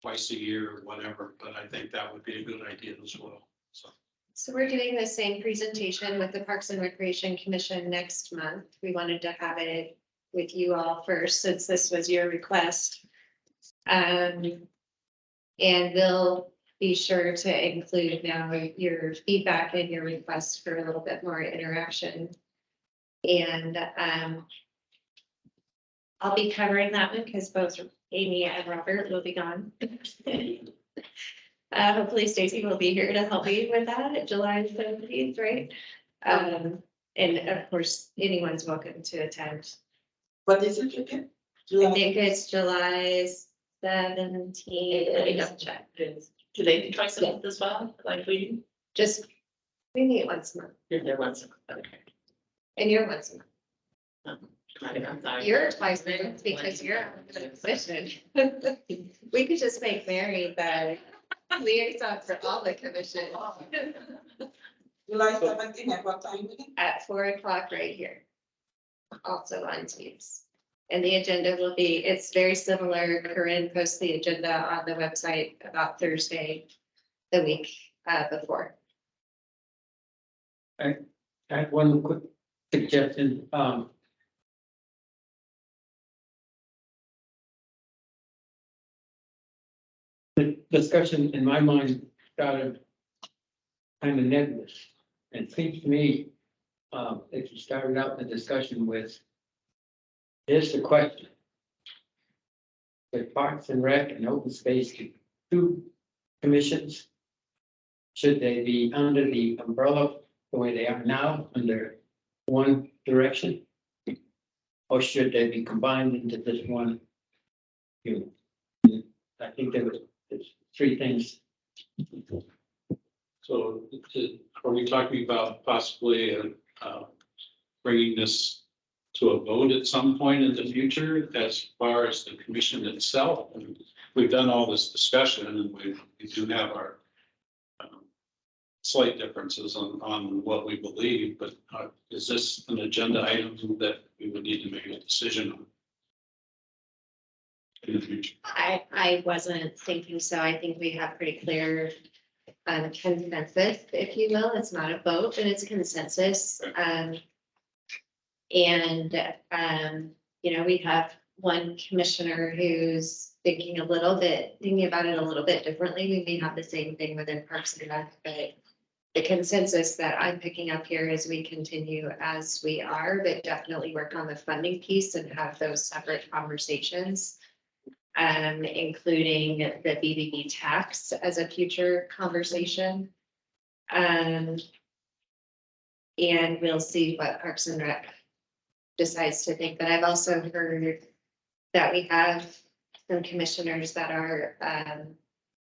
twice a year, or whatever, but I think that would be a good idea as well, so. So we're doing the same presentation with the Parks and Recreation Commission next month. We wanted to have it with you all first, since this was your request. And they'll be sure to include now your feedback and your requests for a little bit more interaction. And I'll be covering that one because both Amy and Robert will be gone. Hopefully Stacy will be here to help me with that at July 17th, right? And of course, anyone's welcome to attend. What is it again? I think it's July 17th. Let me double check. Do they do twice a month as well, like we do? Just, we meet once a month, You're there once a month, okay. and you're once a month. I'm sorry. You're twice a month because you're on the position. We could just make Mary the liaison for all the commission July 17 at what time again? at 4:00 right here. Also on Teams. And the agenda will be, it's very similar. Corinne posts the agenda on the website about Thursday, the week before. I have one quick suggestion. The discussion in my mind started kind of nebulous. And it seems to me, if you started out the discussion with, here's the question. The Parks and Rec and Open Space, two commissions, should they be under the umbrella the way they are now, under one direction? Or should they be combined into this one unit? I think there's three things. So are we talking about possibly bringing this to a vote at some point in the future as far as the commission itself? And we've done all this discussion and we do have our slight differences on what we believe, but is this an agenda item that we would need to make a decision on in the future? I wasn't thinking so. I think we have pretty clear consensus, if you will. It's not a vote, but it's consensus. You know, we have one commissioner who's thinking about it a little bit differently. We may have the same thing within Parks and Rec, but the consensus that I'm picking up here is we continue as we are, but definitely work on the funding piece and have those separate conversations. Including the BBB tax as a future conversation. And we'll see what Parks and Rec decides to think, but I've also heard that we have some commissioners that are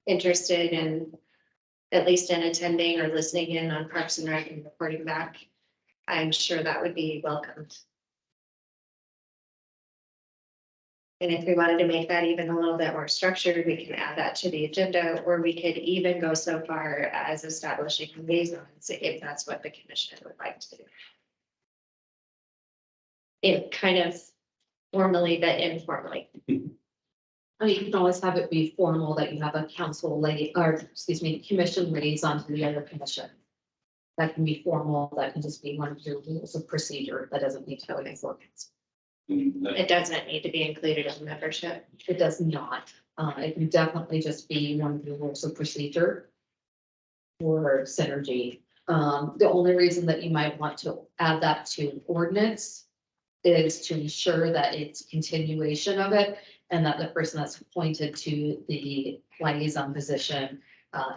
interested in at least in attending or listening in on Parks and Rec and reporting back. I'm sure that would be welcomed. And if we wanted to make that even a little bit more structured, we can add that to the agenda, or we could even go so far as establishing liaisons if that's what the commission would like to do. It kind of formally, but informally. I mean, you can always have it be formal that you have a commission liaison to the other commission. That can be formal, that can just be one of your rules of procedure, that doesn't need to go in ordinance. It doesn't need to be included in membership. It does not. It can definitely just be one of the rules of procedure for synergy. The only reason that you might want to add that to an ordinance is to ensure that it's continuation of it and that the person that's appointed to the liaison position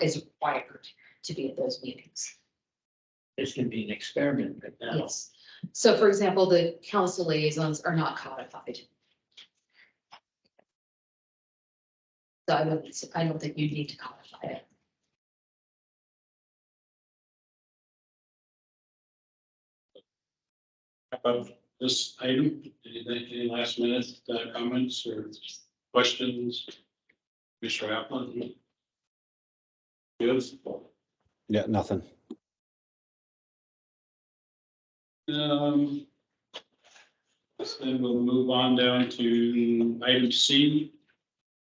is required to be at those meetings. This can be an experiment right now. Yes. So for example, the council liaisons are not codified. So I don't think you need to codify it. About this item, any last minute comments or questions? Mr. Appleton? Yes. Yeah, nothing. Then we'll move on down to item C,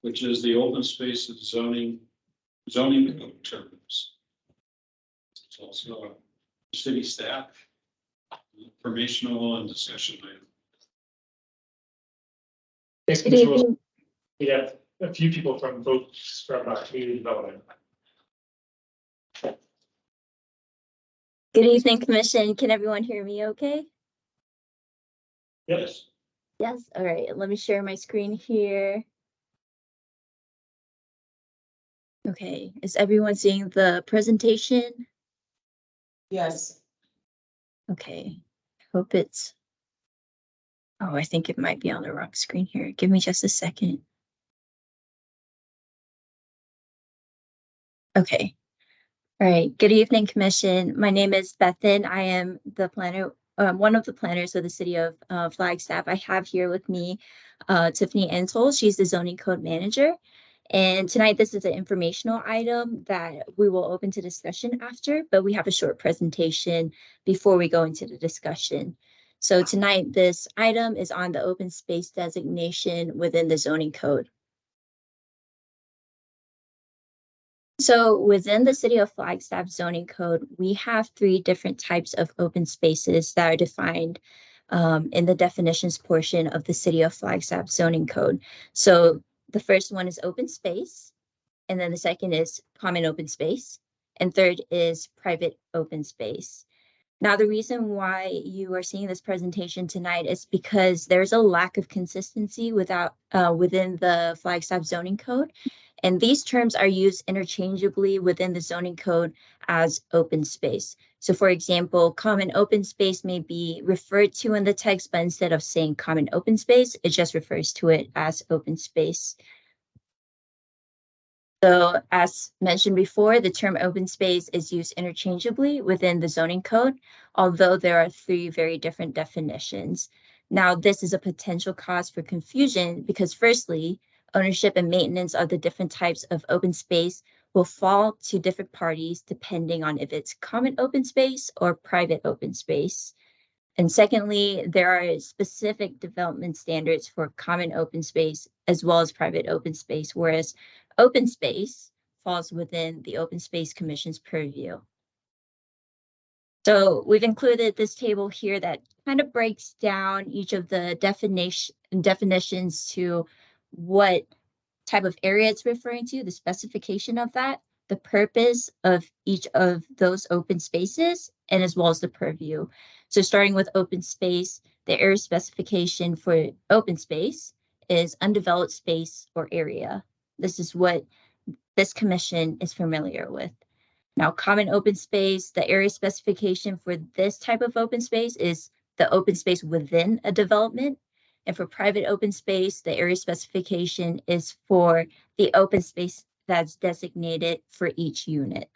which is the open spaces zoning code terms. It's also a city staff informational and discussion item. Thanks, Good Commissioner. evening. We have a few people from folks from community development. Good evening, Commission. Can everyone hear me okay? Yes. Yes, all right, let me share my screen here. Okay, is everyone seeing the presentation? Yes. Okay, hope it's. Oh, I think it might be on the wrong screen here. Give me just a second. Okay. All right, good evening, Commission. My name is Bethan. I am the planner, one of the planners of the city of Flagstaff. I have here with me Tiffany Entol. She's the zoning code manager. And tonight, this is an informational item that we will open to discussion after, but we have a short presentation before we go into the discussion. So tonight, this item is on the open space designation within the zoning code. So within the city of Flagstaff zoning code, we have 3 different types of open spaces that are defined in the definitions portion of the city of Flagstaff zoning code. So the first one is open space, And then the second is common open space. And third is private open space. Now, the reason why you are seeing this presentation tonight is because there's a lack of consistency within the Flagstaff zoning code. And these terms are used interchangeably within the zoning code as open space. So for example, common open space may be referred to in the text, but instead of saying common open space, it just refers to it as open space. So as mentioned before, the term open space is used interchangeably within the zoning code, although there are three very different definitions. Now, this is a potential cause for confusion because firstly, ownership and maintenance of the different types of open space will fall to different parties depending on if it's common open space or private open space. And secondly, there are specific development standards for common open space as well as private open space, whereas open space falls within the Open Space Commission's purview. So we've included this table here that kind of breaks down each of the definitions to what type of area it's referring to, the specification of that, the purpose of each of those open spaces, and as well as the purview. So starting with open space, the area specification for open space is undeveloped space or area. This is what this commission is familiar with. Now, common open space, the area specification for this type of open space is the open space within a development. And for private open space, the area specification is for the open space that's designated for each unit.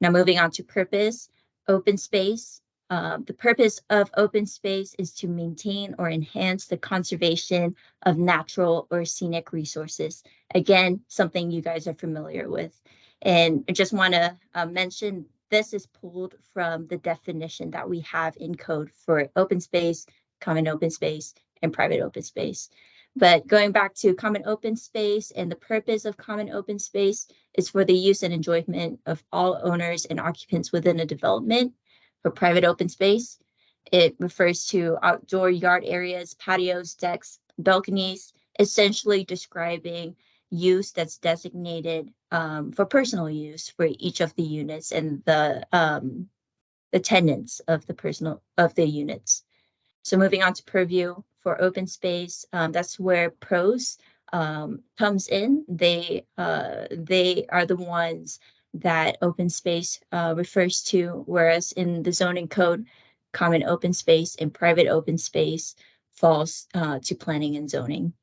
Now, moving on to purpose, open space. The purpose of open space is to maintain or enhance the conservation of natural or scenic resources. Again, something you guys are familiar with. And I just want to mention this is pulled from the definition that we have in code for open space, common open space, and private open space. But going back to common open space, and the purpose of common open space is for the use and enjoyment of all owners and occupants within a development. For private open space, it refers to outdoor yard areas, patios, decks, balconies, essentially describing use that's designated for personal use for each of the units and the tenants of the units. So moving on to purview for open space, that's where pros comes in. They are the ones that open space refers to, whereas in the zoning code, common open space and private open space falls to planning and zoning.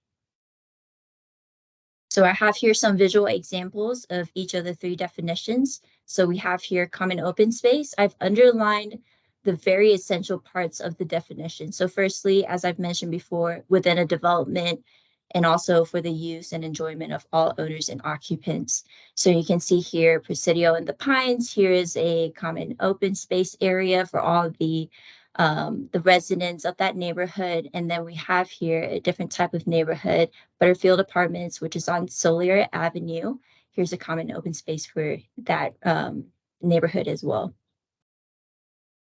So I have here some visual examples of each of the three definitions. So we have here common open space. I've underlined the very essential parts of the definition. So firstly, as I've mentioned before, within a development and also for the use and enjoyment of all owners and occupants. So you can see here Presidio and the Pines. Here is a common open space area for all the residents of that neighborhood. And then we have here a different type of neighborhood, Butterfield Apartments, which is on Solier Avenue. Here's a common open space for that neighborhood as well.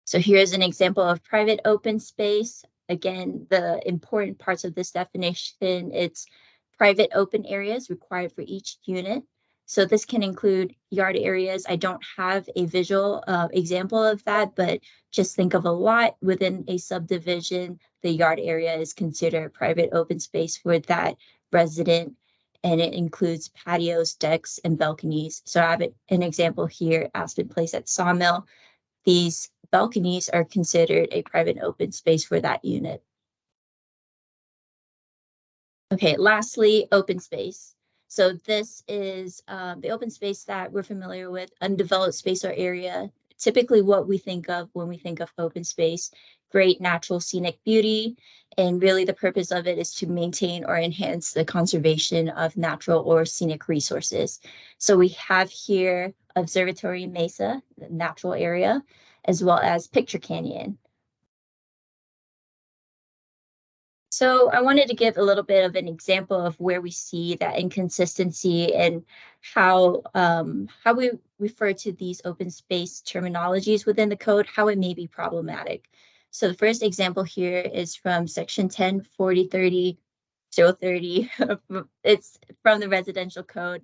So here's an example of private open space. Again, the important parts of this definition, it's private open areas required for each unit. So this can include yard areas. I don't have a visual example of that, but just think of a lot within a subdivision. The yard area is considered private open space for that resident, and it includes patios, decks, and balconies. So I have an example here, Aspen Place at Sawmill. These balconies are considered a private open space for that unit. Okay, lastly, open space. So this is the open space that we're familiar with, undeveloped space or area. Typically what we think of when we think of open space, great natural scenic beauty. And really the purpose of it is to maintain or enhance the conservation of natural or scenic resources. So we have here Observatory Mesa, the natural area, as well as Picture Canyon. So I wanted to give a little bit of an example of where we see that inconsistency and how we refer to these open space terminologies within the code, how it may be problematic. So the first example here is from section 104030 030. It's from the residential code.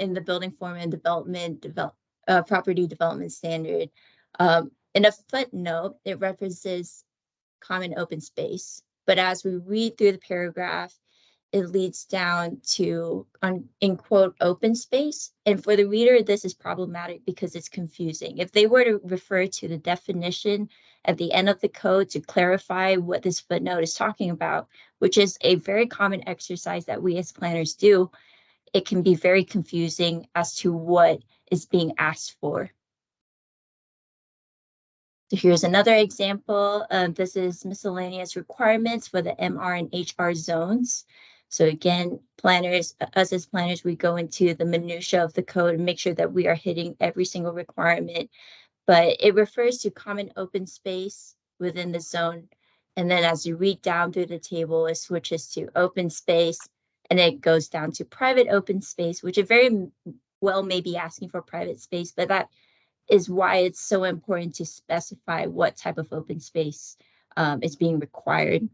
in the building form and property development standard. In a footnote, it references common open space, but as we read through the paragraph, it leads down to in quote open space. And for the reader, this is problematic because it's confusing. If they were to refer to the definition at the end of the code to clarify what this footnote is talking about, which is a very common exercise that we as planners do, it can be very confusing as to what is being asked for. So here's another example. This is miscellaneous requirements for the MR and HR zones. So again, planners, us as planners, we go into the minutia of the code and make sure that we are hitting every single requirement. But it refers to common open space within the zone. And then as you read down through the table, it switches to open space and it goes down to private open space, which it very well may be asking for private space, but that is why it's so important to specify what type of open space is being required.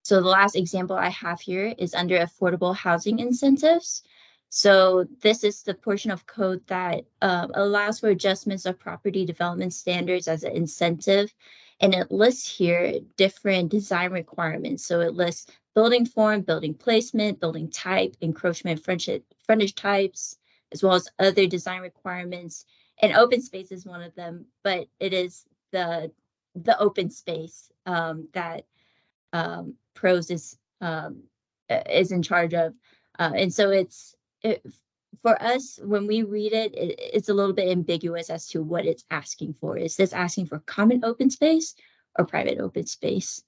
So the last example I have here is under affordable housing incentives. So this is the portion of code that allows for adjustments of property development standards as an incentive. And it lists here different design requirements. So it lists building form, building placement, building type, encroachment frontage types, as well as other design requirements. And open space is one of them, but it is the open space that PROS is in charge of. And so for us, when we read it, it's a little bit ambiguous as to what it's asking for. Is this asking for common open space or private open space?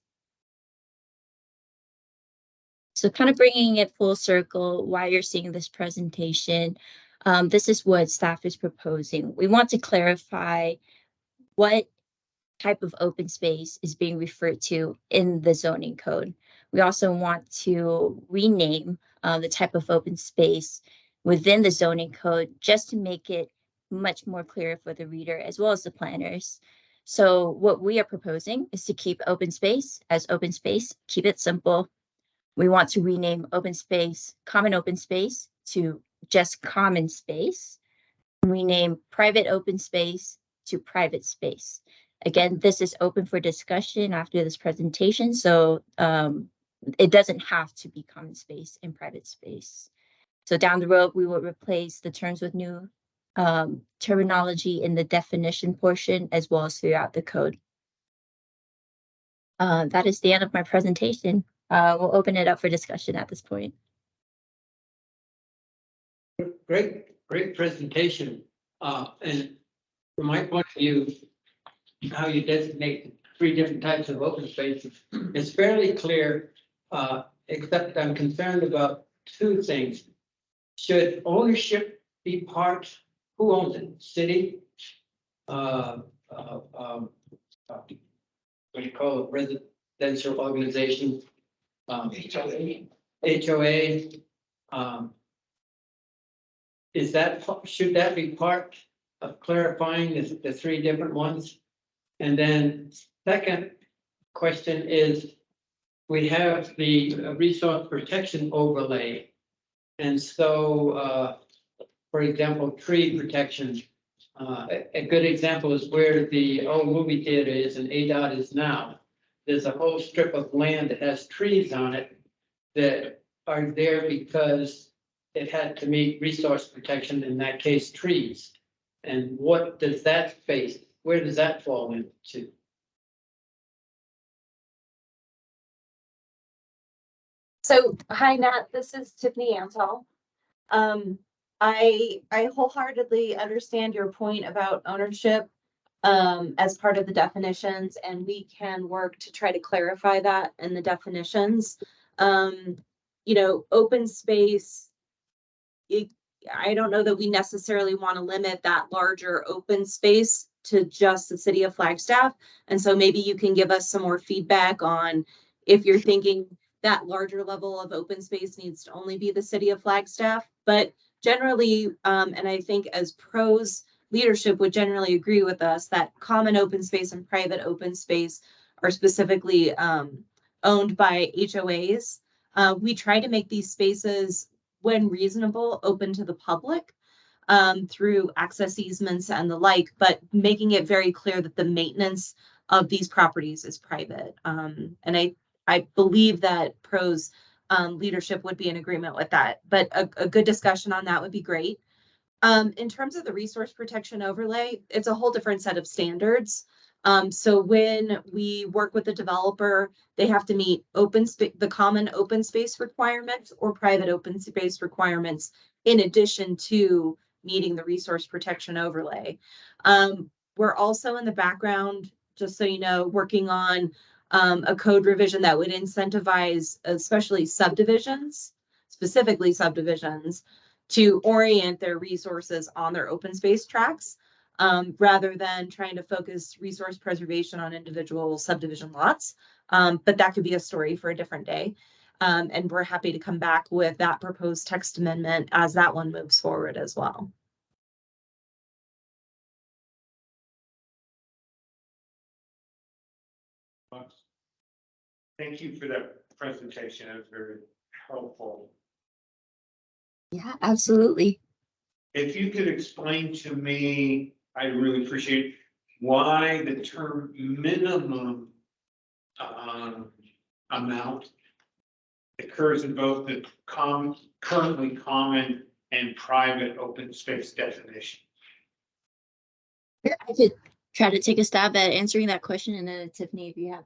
So kind of bringing it full circle, why you're seeing this presentation, this is what staff is proposing. We want to clarify what type of open space is being referred to in the zoning code. We also want to rename the type of open space within the zoning code just to make it much more clear for the reader as well as the planners. So what we are proposing is to keep open space as open space, keep it simple. We want to rename open space, common open space to just common space. Rename private open space to private space. Again, this is open for discussion after this presentation, so it doesn't have to be common space and private space. So down the road, we will replace the terms with new terminology in the definition portion as well as throughout the code. That is the end of my presentation. We'll open it up for discussion at this point. Great presentation. And from my point of view, how you designate 3 different types of open spaces is fairly clear, except I'm concerned about 2 things. Should ownership be part? Who owns it? City? What do you call it? Residential organization? HOA. Should that be part of clarifying the 3 different ones? And then second question is, we have the resource protection overlay. And so, for example, tree protection. A good example is where the old movie theater is and ADOT is now. There's a whole strip of land that has trees on it that are there because it had to meet resource protection, in that case, trees. And what does that face? Where does that fall into? So, hi, Nat, this is Tiffany Ansell. I wholeheartedly understand your point about ownership as part of the definitions, and we can work to try to clarify that in the definitions. You know, open space, I don't know that we necessarily want to limit that larger open space to just the city of Flagstaff. And so maybe you can give us some more feedback on if you're thinking that larger level of open space needs to only be the city of Flagstaff. But generally, and I think as PROS leadership would generally agree with us, that common open space and private open space are specifically owned by HOAs. We try to make these spaces when reasonable, open to the public through access easements and the like, but making it very clear that the maintenance of these properties is private. And I believe that PRO's leadership would be in agreement with that, but a good discussion on that would be great. In terms of the resource protection overlay, it's a whole different set of standards. So when we work with the developer, they have to meet the common open space requirements or private open space requirements in addition to meeting the resource protection overlay. We're also in the background, just so you know, working on a code revision that would incentivize, especially subdivisions, specifically subdivisions, to orient their resources on their open space tracks, rather than trying to focus resource preservation on individual subdivision lots. But that could be a story for a different day. And we're happy to come back with that proposed text amendment as that one moves forward as well. Thank you for that presentation. It was very helpful. Yeah, absolutely. If you could explain to me, I really appreciate why the term minimum amount occurs in both the currently common and private open space definition. I could try to take a stab at answering that question, and then Tiffany, if you have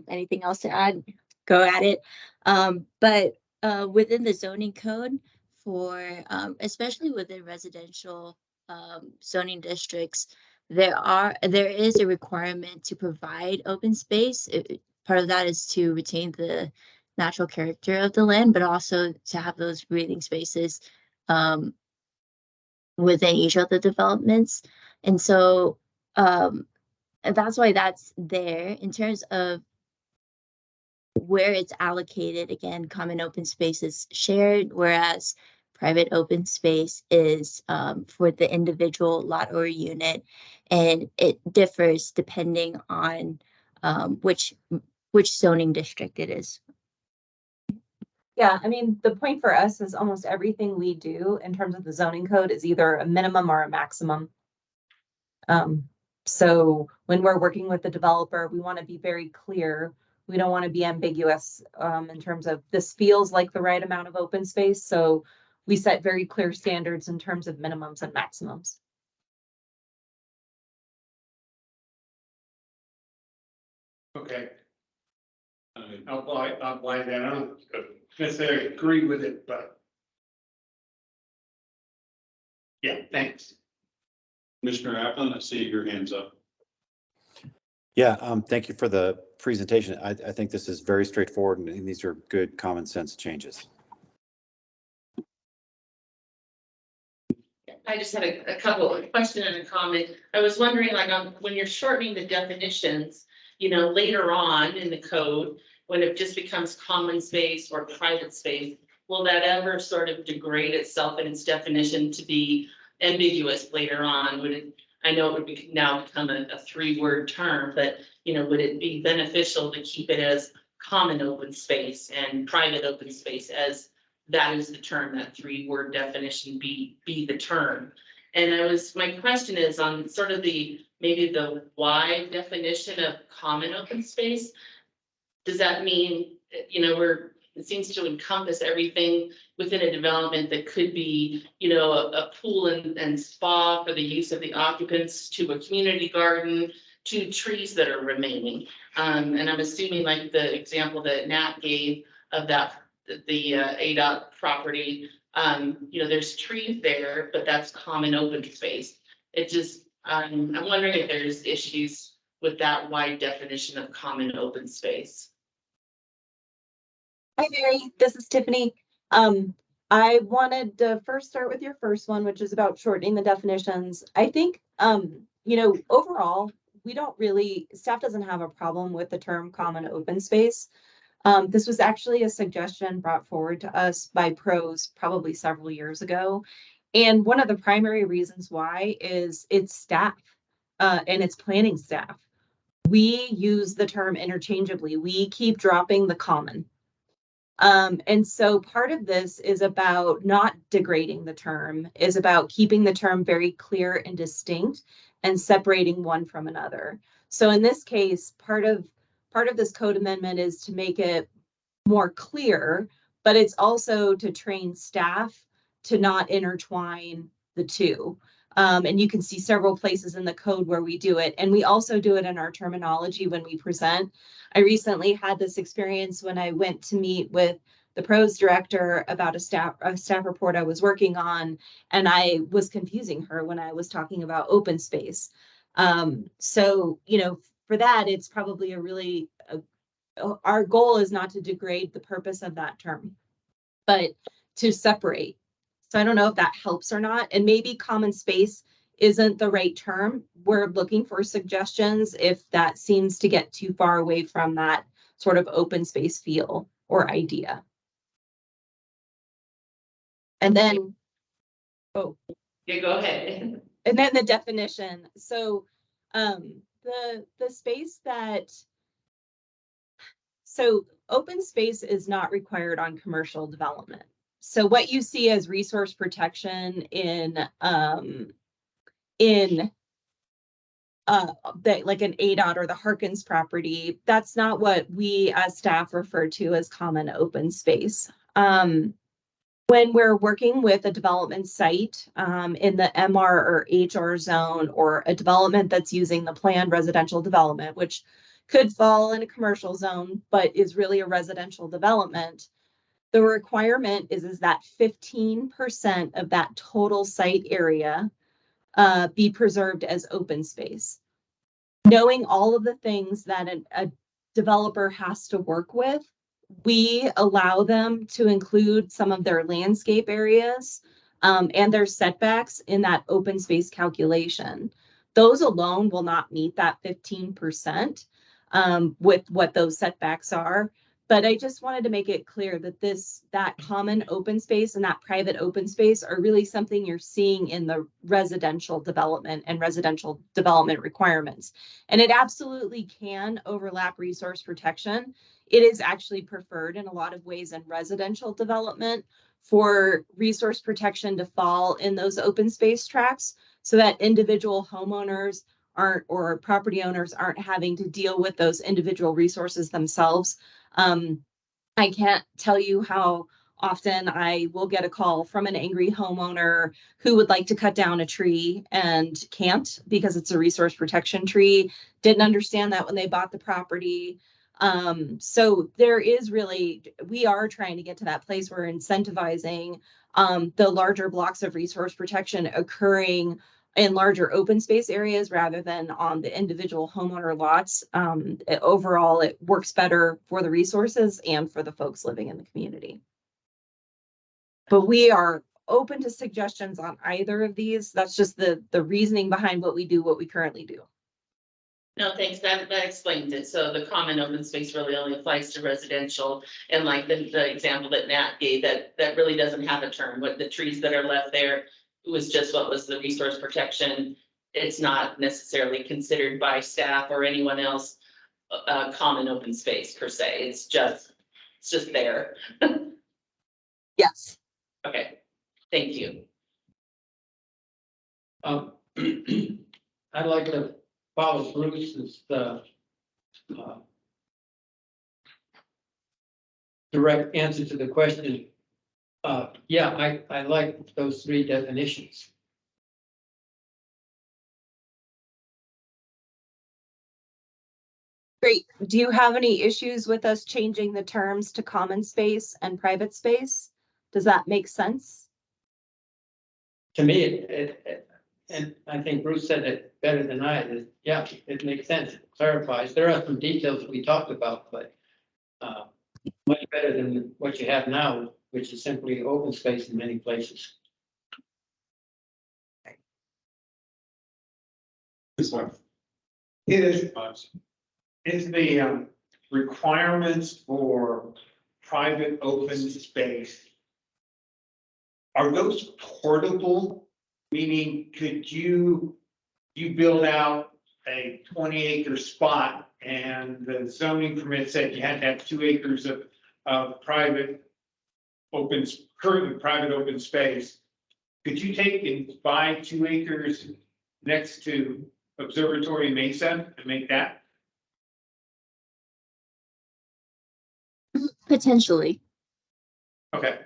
anything else to add, go at it. But within the zoning code for especially within residential zoning districts, there is a requirement to provide open space. Part of that is to retain the natural character of the land, but also to have those breathing spaces within each of the developments. And so and that's why that's there. In terms of where it's allocated, again, common open space is shared, whereas private open space is for the individual lot or unit, and it differs depending on which zoning district it is. Yeah, I mean, the point for us is almost everything we do in terms of the zoning code is either a minimum or a maximum. So when we're working with the developer, we want to be very clear. We don't want to be ambiguous in terms of this feels like the right amount of open space. So we set very clear standards in terms of minimums and maximums. Okay. I'll buy that. I don't necessarily agree with it, but yeah, thanks. Commissioner Appleton, I see your hands up. Yeah, thank you for the presentation. I think this is very straightforward and these are good common sense changes. I just had a couple of question and a comment. I was wondering, like, when you're shortening the definitions, you know, later on in the code, when it just becomes common space or private space, will that ever sort of degrade itself in its definition to be ambiguous later on? Would it, I know it would now become a 3-word term, but, you know, would it be beneficial to keep it as common open space and private open space as that is the term, that 3-word definition be the term? And my question is on sort of maybe the wide definition of common open space. Does that mean, you know, it seems to encompass everything within a development that could be, you know, a pool and spa for the use of the occupants, to a community garden, to trees that are remaining. And I'm assuming, like the example that Nat gave of the ADOT property, you know, there's trees there, but that's common open space. It just, I'm wondering if there's issues with that wide definition of common open space. Hi, Mary. This is Tiffany. I wanted to first start with your first one, which is about shortening the definitions. I think, you know, overall, staff doesn't have a problem with the term common open space. This was actually a suggestion brought forward to us by PROs probably several years ago. And one of the primary reasons why is its staff and its planning staff. We use the term interchangeably. We keep dropping the common. And so part of this is about not degrading the term, is about keeping the term very clear and distinct and separating one from another. So in this case, part of this code amendment is to make it more clear, but it's also to train staff to not intertwine the two. And you can see several places in the code where we do it. And we also do it in our terminology when we present. I recently had this experience when I went to meet with the pros director about a staff report I was working on, and I was confusing her when I was talking about open space. So, you know, for that, it's probably our goal is not to degrade the purpose of that term, but to separate. So I don't know if that helps or not. And maybe common space isn't the right term. We're looking for suggestions if that seems to get too far away from that sort of open space feel or idea. And then, Yeah, go ahead. and then the definition. So the space that, so open space is not required on commercial development. So what you see as resource protection in like an ADOT or the Harkins property, that's not what we as staff refer to as common open space. When we're working with a development site in the MR or HR zone, or a development that's using the planned residential development, which could fall in a commercial zone, but is really a residential development, the requirement is that 15% of that total site area be preserved as open space. Knowing all of the things that a developer has to work with, we allow them to include some of their landscape areas and their setbacks in that open space calculation. Those alone will not meet that 15% with what those setbacks are. But I just wanted to make it clear that that common open space and that private open space are really something you're seeing in the residential development and residential development requirements. And it absolutely can overlap resource protection. It is actually preferred in a lot of ways in residential development for resource protection to fall in those open space tracts so that individual homeowners aren't, or property owners aren't having to deal with those individual resources themselves. I can't tell you how often I will get a call from an angry homeowner who would like to cut down a tree and can't because it's a resource protection tree, didn't understand that when they bought the property. So there is really, we are trying to get to that place where incentivizing the larger blocks of resource protection occurring in larger open space areas rather than on the individual homeowner lots. Overall, it works better for the resources and for the folks living in the community. But we are open to suggestions on either of these. That's just the reasoning behind what we do, what we currently do. No, thanks. That explains it. So the common open space really only applies to residential, and like the example that Nat gave, that really doesn't have a term. What the trees that are left there was just what was the resource protection. It's not necessarily considered by staff or anyone else common open space per se. It's just there. Yes. Okay, thank you. I'd like to follow Bruce's direct answer to the question. Yeah, I like those three definitions. Great. Do you have any issues with us changing the terms to common space and private space? Does that make sense? To me, and I think Bruce said it better than I did. Yeah, it makes sense. It clarifies. There are some details we talked about, but much better than what you have now, which is simply open space in many places. Is the requirements for private open space, are those portable? Meaning, could you build out a 20-acre spot and the zoning permit said you had to have 2 acres of of currently private open space, could you take and buy 2 acres next to Observatory Mesa and make that? Potentially. Okay.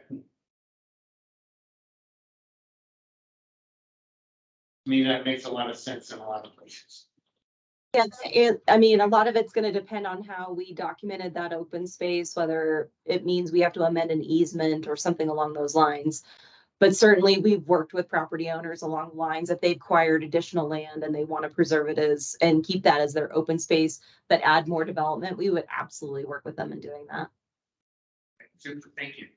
I mean, that makes a lot of sense in a lot of places. Yeah, I mean, a lot of it's gonna depend on how we documented that open space, whether it means we have to amend an easement or something along those lines. But certainly, we've worked with property owners along the lines that they've acquired additional land and they want to preserve it as, and keep that as their open space, but add more development. We would absolutely work with them in doing that. Super, thank you.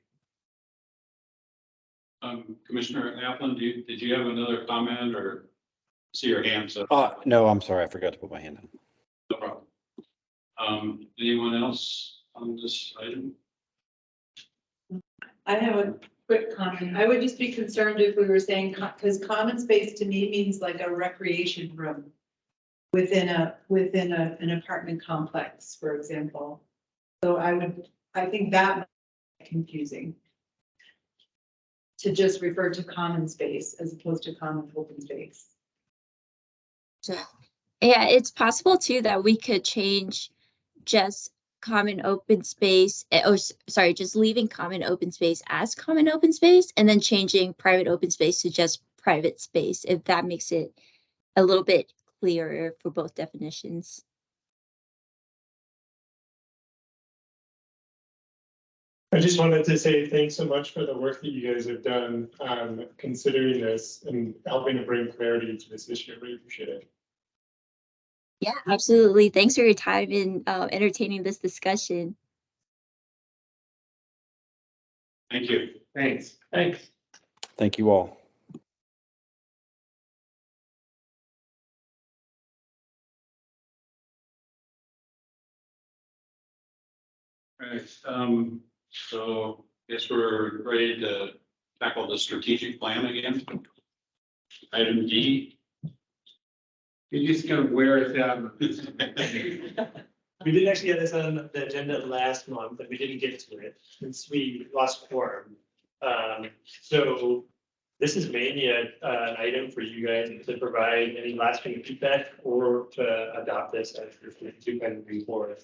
Commissioner Appleton, did you have another comment or see your hands up? No, I'm sorry. I forgot to put my hand down. No problem. Anyone else on this item? I have a quick comment. I would just be concerned if we were saying, because common space to me means like a recreation room within an apartment complex, for example. So I think that might be confusing to just refer to common space as opposed to common open space. Yeah, it's possible too that we could change just common open space, sorry, just leaving common open space as common open space and then changing private open space to just private space, if that makes it a little bit clearer for both definitions. I just wanted to say thanks so much for the work that you guys have done considering this and helping to bring clarity to this issue. I really appreciate it. Yeah, absolutely. Thanks for your time in entertaining this discussion. Thank you. Thanks. Thanks. Thank you all. Right, so I guess we're ready to tackle the strategic plan again. Item D. You're just gonna wear us down. We did actually have this on the agenda last month, but we didn't get to it since we lost quorum. So this is mainly an item for you guys to provide any last minute feedback or to adopt this as your strategic plan moving forward.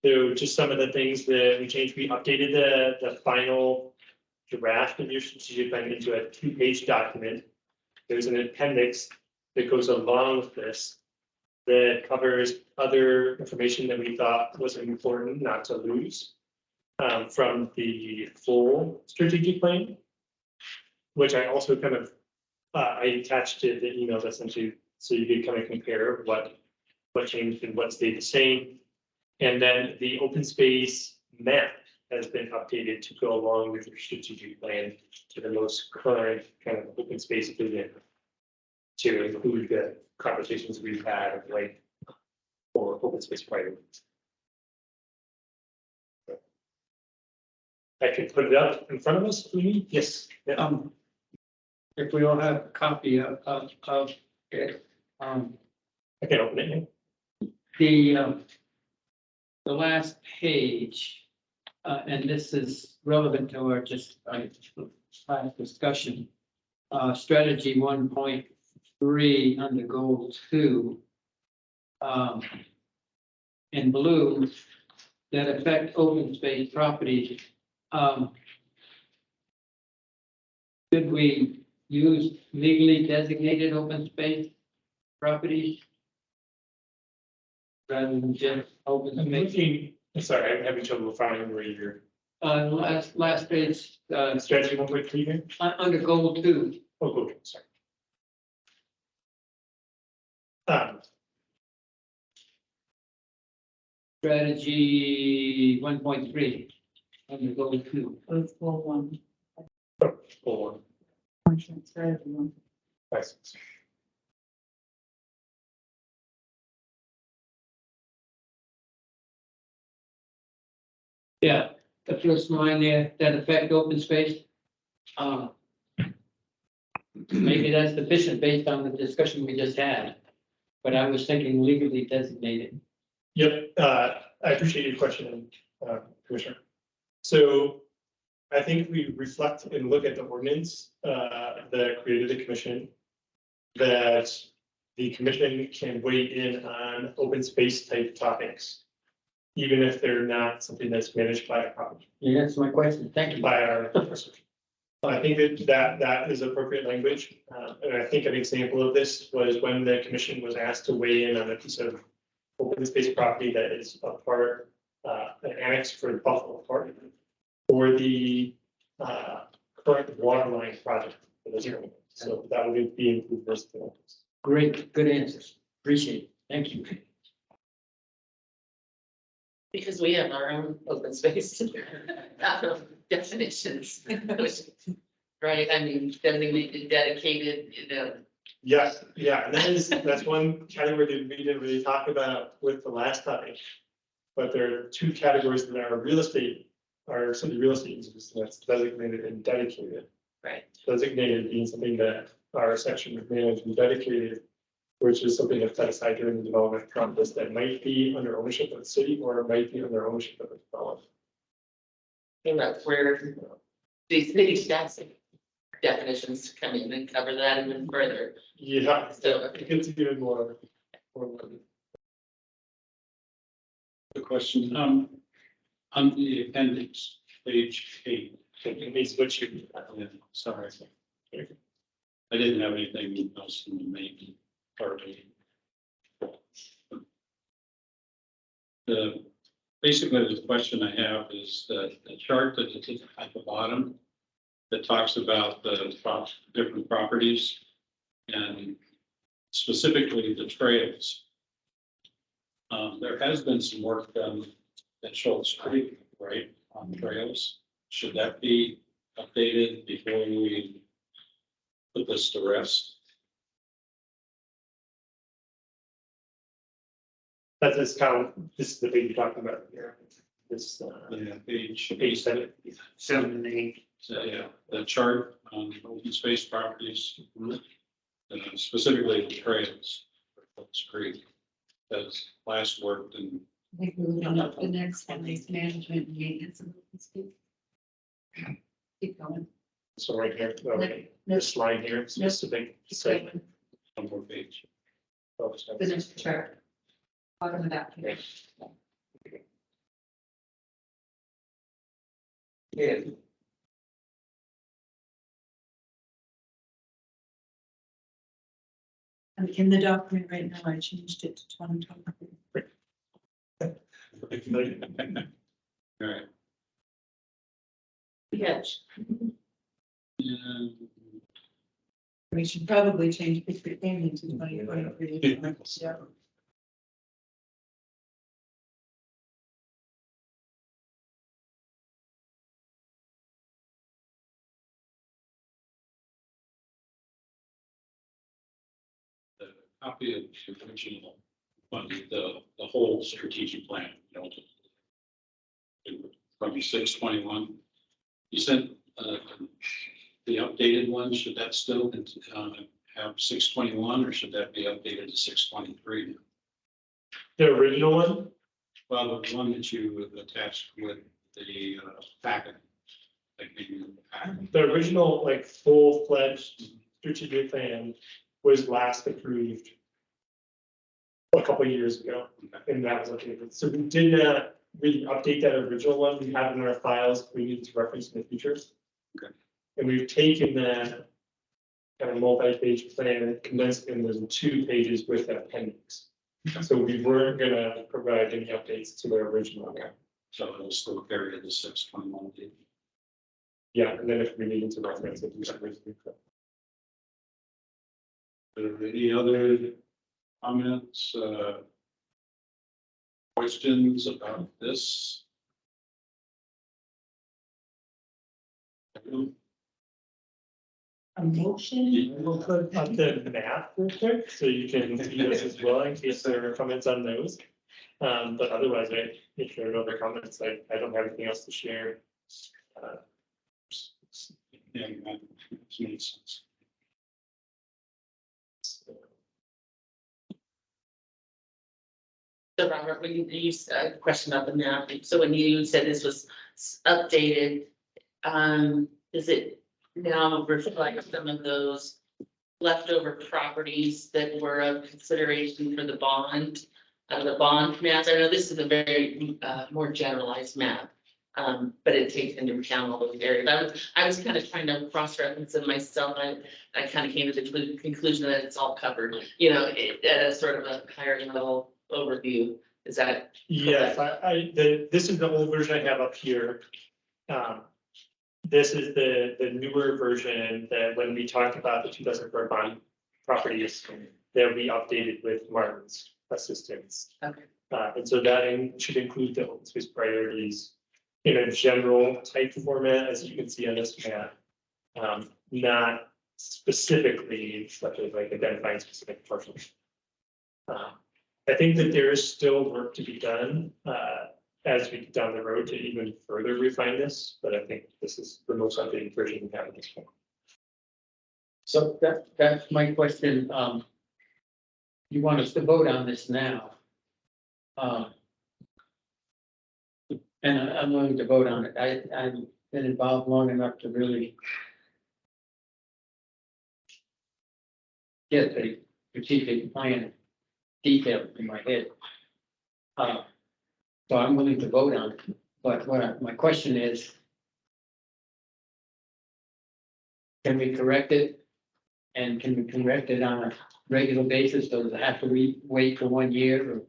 So just some of the things that we changed, we updated the final draft of your strategic plan into a 2-page document. There's an appendix that goes along with this that covers other information that we thought was important not to lose from the full strategic plan, which I also kind of I attached to the email essentially so you could kind of compare what changed and what stayed the same. And then the open space map has been updated to go along with your strategic plan to the most current kind of open space vision to include the conversations we've had of like for open space priorities. I could put it up in front of us, please. Yes. Yeah. If we all have a copy of it, I can open it now. the last page, and this is relevant to our last discussion. Strategy 1.3 under goal 2. In blue, that affect open space properties. Should we use legally designated open space properties rather than just open I'm space? looking, sorry, I'm having trouble finding where you're. Last page, Strategy 1.3 here? under goal 2. Oh, good, sorry. Strategy 1.3 under goal 2. Let's go one. Hold Strategy one. on. Nice. Yeah, the first line there, that affect open space. Maybe that's sufficient based on the discussion we just had, but I was thinking legally designated. Yep, I appreciate your question, Commissioner. So I think we reflect and look at the ordinance that created the commission. That the commission can weigh in on open space type topics. Even if they're not something that's managed by a property, Yeah, that's my question. Thank you. by our. I think that is appropriate language. And I think an example of this was when the commission was asked to weigh in on a piece of open space property that is a part, an annex for Buffalo Park. For the current water line project for this area. So that would be included first. Great, good answers. Appreciate it. Thank you. Because we have our own open space definitions, which, right, I mean, designated, dedicated, you know. Yes, yeah, and that's one category that we didn't really talk about with the last topic. But there are two categories that are real estate, are city real estate uses, that's designated and dedicated. Right. Designated being something that our section of managed and dedicated, which is something that's set aside during the development process that might be under ownership of the city or might be under ownership of the developer. And that's where these stats definitions come in and cover that even further. Yeah, So- it gets even more. The question, on the appendix, page 8. It means what you. Yeah, sorry. I didn't have anything else in the main part. Basically, the question I have is that the chart that is at the bottom that talks about the different properties and specifically the trails. There has been some work done at Schultz Creek, right, on trails. Should that be updated before we put this to rest? That's this count, this is the page you're talking about here. This, Yeah, page, page 7 and 8. so, yeah, the chart on open space properties, specifically the trails. Schultz Creek, has last worked in. I think we're looking up the next one, is management and maintenance. Keep going. So right here, this line here, specific. Seven, One more page. the next chart. Bottom of that page. Yeah. And in the document right now, I changed it to 2020. All right. Yes. And We should probably change it to 2023. Yeah. the copy of the original, the whole strategic plan, you know, from 6/21. You said, the updated one, should that still, have 6/21 or should that be updated to 6/23? The original one, Well, the one that you attached with the, packet. Like maybe the packet. the original like full-fledged strategic plan was last approved a couple of years ago, and that was updated. So we did not really update that original one. We have it in our files. We need to reference in the future. Okay. And we've taken that kind of multi-page plan and condensed it into 2 pages with an appendix. So we weren't gonna provide any updates to the original. So it'll still carry the 6/21 date. Yeah, and then if we needed to reference it, we should. Are there any other comments, questions about this? A motion? We'll put up the map real quick, so you can see those as well, in case there are comments on those. But otherwise, if there are other comments, I don't have anything else to share. Yeah, that makes sense. So Robert, when you said a question about the map, so when you said this was updated, does it now reflect some of those leftover properties that were of consideration for the bond maps? I know this is a very, more generalized map. But it takes into account all those areas. I was kind of trying to cross-reference it myself. I kind of came to the conclusion that it's all covered, you know, at a sort of a higher level overview. Is that? Yes, this is the old version I have up here. This is the newer version that when we talked about the 2004 bond properties, that we updated with Martin's assistance. Okay. And so that should include the open space priorities in a general type format, as you can see on this map. Not specifically, such as like identifying specific parcels. I think that there is still work to be done, as we get down the road to even further refine this, but I think this is the most updated version we have at this point. So that's my question. You want us to vote on this now? And I'm willing to vote on it. I've been involved long enough to really get the strategic plan detailed in my head. So I'm willing to vote on it, but my question is, can we correct it? And can we correct it on a regular basis? Does it have to wait for 1 year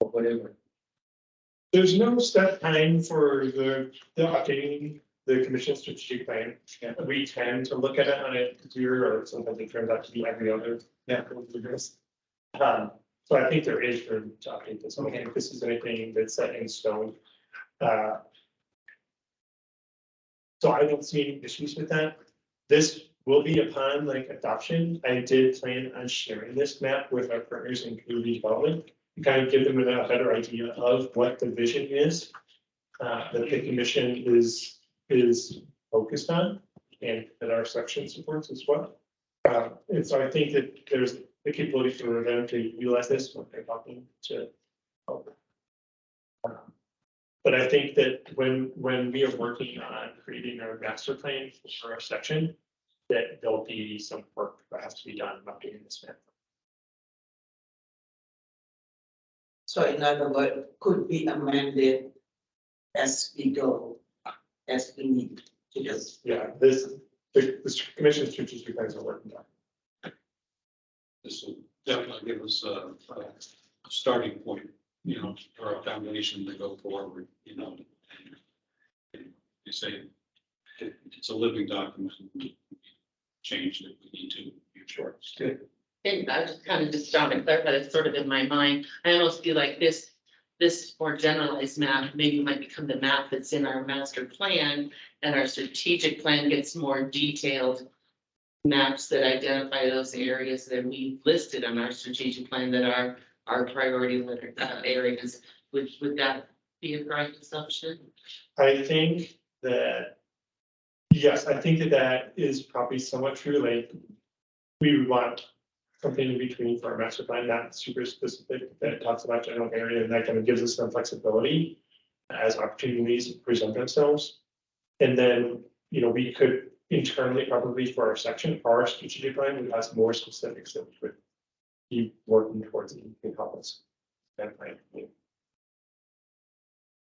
or whatever? There's no set time for the updating the commission's strategic plan. We tend to look at it on a year, or sometimes it turns out to be every other. So I think there is room to update this. I don't think this is anything that's set in stone. So I don't see any issues with that. This will be upon like adoption. I did plan on sharing this map with our partners in community development. Kind of give them a better idea of what the vision is that the commission is focused on, and that our section supports as well. And so I think that there's the capability for them to utilize this when they're talking to. But I think that when we are working on creating our master plan for our section, that there'll be some work that has to be done about doing this map. So in other words, could be amended as we go, as we need to do. Yeah, the commission strategic plans are working on. This will definitely give us a starting point, you know, or a foundation to go forward, you know. And you say it's a living document, change that we need to, sure. Good. And I just kind of just trying to clarify, that's sort of in my mind. I almost feel like this more generalized map maybe might become the map that's in our master plan, and our strategic plan gets more detailed maps that identify those areas that we listed on our strategic plan that are our priority areas. Would that be a correct assumption? I think that, yes, I think that is probably somewhat true. Like, we would want something in between for our master plan, not super specific, that talks about general area, and that kind of gives us some flexibility as opportunities present themselves. And then, you know, we could internally, probably for our section, our strategic plan, we have more specifics that we would be working towards and can help us. That plan.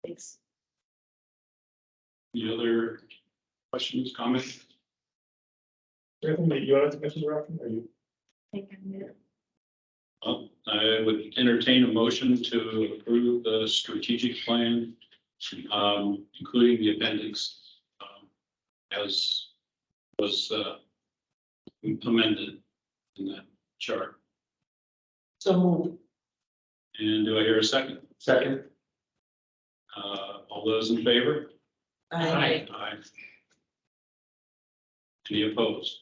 Thanks. Any other questions, comments? Anything that you wanted to mention, Robin, or you? I would entertain a motion to approve the strategic plan, including the appendix, as was amended in that chart. So move. And do I hear a second? Second. All those in favor? Aye. Aye. Any opposed?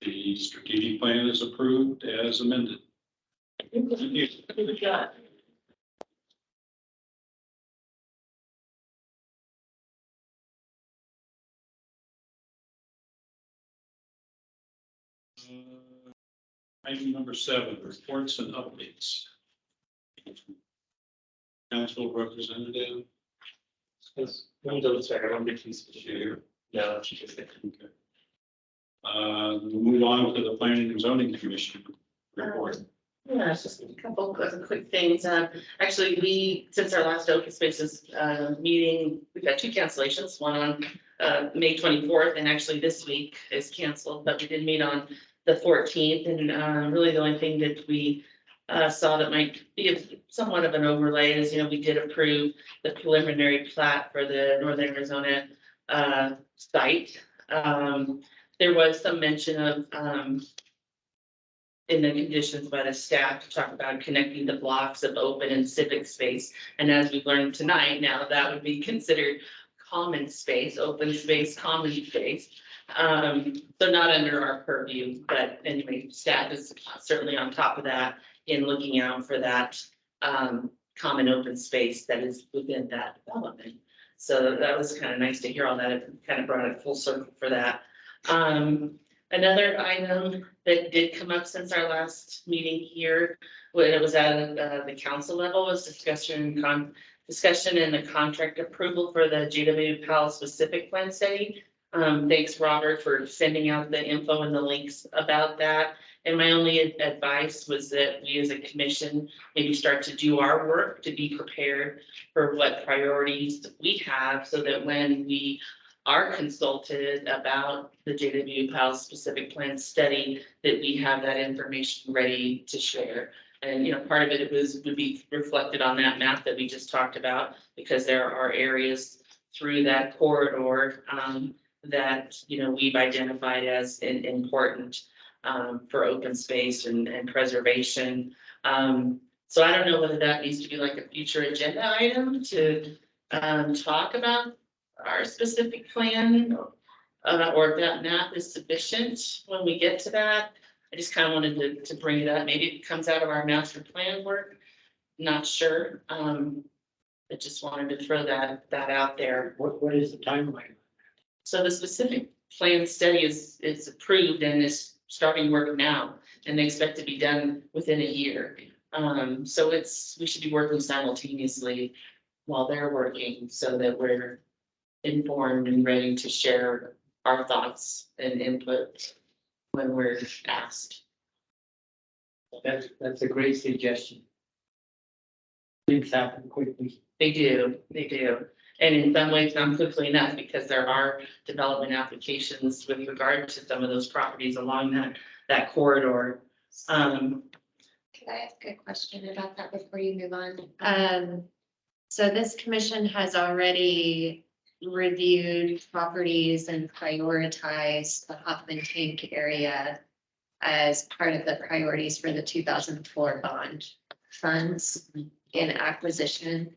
The strategic plan is approved as amended. Thank you. Good job. Item number 7, reports and updates. Council representative. Let me double check, I don't think she's. Sure. No, she just. Okay. We'll move on to the Planning and Zoning Commission report. Yeah, it's just a couple of quick things. Actually, since our last open spaces, meeting, we've had two cancellations, one on, May 24th, and actually this week is canceled, but we did meet on the 14th, and, really the only thing that we, saw that might be somewhat of an overlay is, we did approve the preliminary plat for the Northern Arizona, site. There was some mention of, in the conditions by the staff to talk about connecting the blocks of open and civic space. And as we've learned tonight, now that would be considered common space, open space, common space. So not under our purview, but anyway, staff is certainly on top of that in looking out for that common open space that is within that development. So that was kind of nice to hear all that. It kind of brought it full circle for that. Another item that did come up since our last meeting here, when it was at the council level, was discussion in the contract approval for the JW Powell specific plan study. Thanks, Robert, for sending out the info and the links about that. And my only advice was that we as a commission maybe start to do our work to be prepared for what priorities we have, so that when we are consulted about the JW Powell specific plan study, that we have that information ready to share. And, part of it would be reflected on that map that we just talked about, because there are areas through that corridor that, we've identified as important for open space and preservation. So I don't know whether that needs to be like a future agenda item to talk about our specific plan, or if that map is sufficient when we get to that. I just kind of wanted to bring it up. Maybe it comes out of our master plan work. Not sure. I just wanted to throw that out there. What is the timeline? So the specific plan study is approved and is starting work now, and they expect to be done within a year. So we should be working simultaneously while they're working, so that we're informed and ready to share our thoughts and input when we're asked. That's a great suggestion. Things happen quickly. They do. And in some ways, not quickly enough, because there are development applications with regard to some of those properties along that corridor. Could I ask a question about that before you move on? So this commission has already reviewed properties and prioritized the Hoffman Tank area as part of the priorities for the 2004 bond funds in acquisition.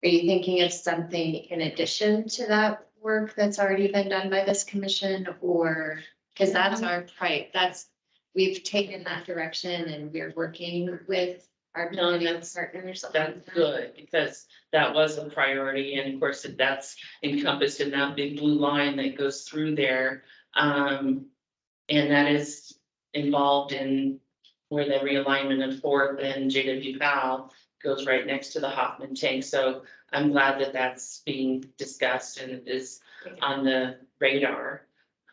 Are you thinking of something in addition to that work that's already been done by this commission, or, because that's we've taken that direction and we're working with our partners. That's good, because that was a priority, and of course, that's encompassed in that big blue line that goes through there. And that is involved in where the realignment of Fourth and JW Powell goes right next to the Hoffman Tank. So I'm glad that that's being discussed and is on the radar.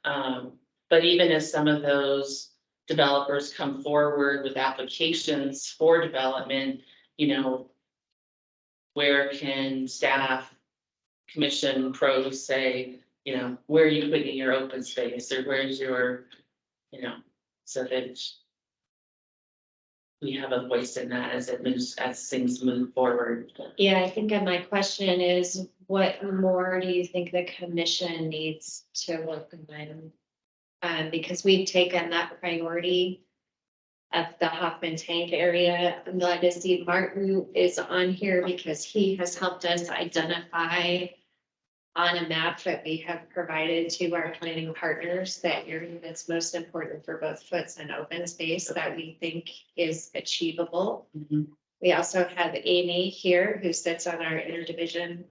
But even as some of those developers come forward with applications for development, where can staff, commission, pros say, where are you putting your open space, or where's your, so that we have a voice in that as things move forward. Yeah, I think my question is, what more do you think the commission needs to work on? Because we've taken that priority of the Hoffman Tank area. I'm glad to see Martin is on here, because he has helped us identify on a map that we have provided to our planning partners that area that's most important for both foots and open space that we think is achievable. Mm-hmm. We also have Amy here, who sits on our interdivision.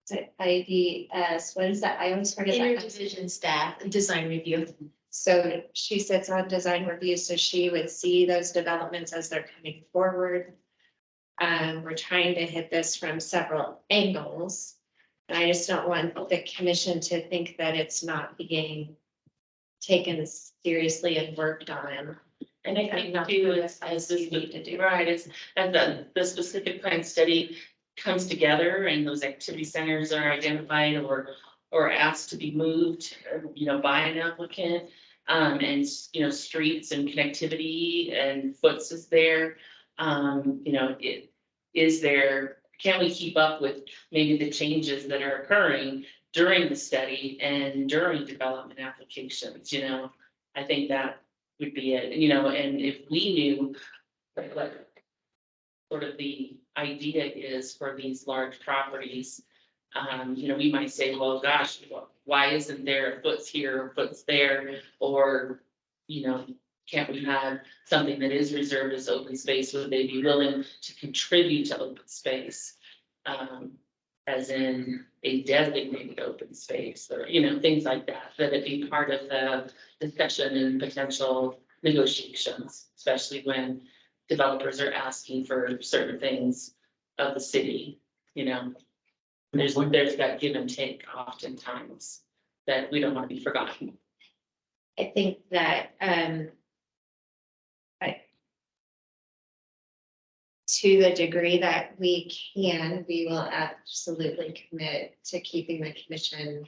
Is it IDS? What is that? I always forget that. Interdivision staff and design review. So she sits on design review, so she would see those developments as they're coming forward. We're trying to hit this from several angles. And I just don't want the commission to think that it's not being taken seriously and worked on. And I think Not too, for as this this, you need to do. right, it's, as the specific plan study comes together and those activity centers are identified or asked to be moved, by an applicant. And, streets and connectivity and foots is there. Can we keep up with maybe the changes that are occurring during the study and during development applications, I think that would be it, and if we knew what sort of the idea is for these large properties, we might say, well, gosh, why isn't there foots here or foots there? Or, can't we have something that is reserved as open space? Would they be willing to contribute to open space? As in a designated open space or, things like that, that it be part of the discussion and potential negotiations, especially when developers are asking for certain things of the city, there's that give and take oftentimes that we don't want to be forgotten. I think that, to the degree that we can, we will absolutely commit to keeping the commission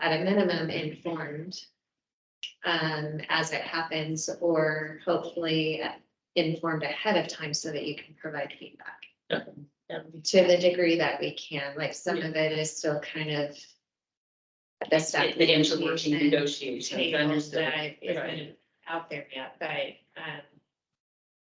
at a minimum informed as it happens, or hopefully informed ahead of time so that you can provide feedback. To the degree that we can, like some of it is still kind of the stuff. The interworking negotiations, understood. That isn't out there yet, but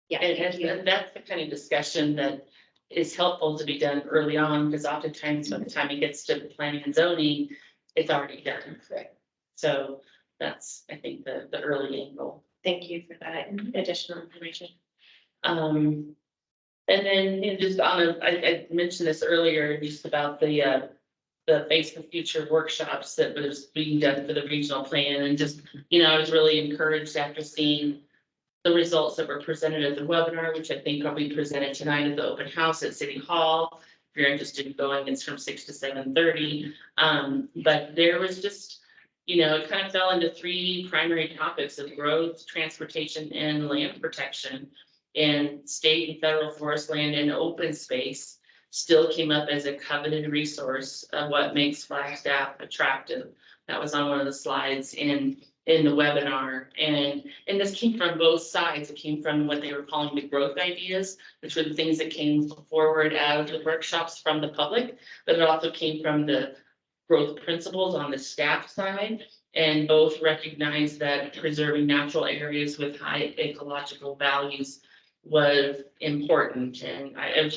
yeah. And that's the kind of discussion that is helpful to be done early on, because oftentimes by the time it gets to planning and zoning, it's already done. Correct. So that's, I think, the early angle. Thank you for that additional information. And then, just I mentioned this earlier, just about the Face the Future workshops that was being done for the regional plan, and just, I was really encouraged after seeing the results that were presented at the webinar, which I think will be presented tonight at the open house at City Hall. If you're interested in going, it's from 6 to 7:30. But there was just, it kind of fell into three primary topics of growth, transportation, and land protection. And state and federal forest land and open space still came up as a coveted resource of what makes Flagstaff attractive. That was on one of the slides in the webinar. And this came from both sides. It came from what they were calling the growth ideas, which were the things that came forward out of the workshops from the public, but it also came from the growth principles on the staff side. And both recognized that preserving natural areas with high ecological values was important. And I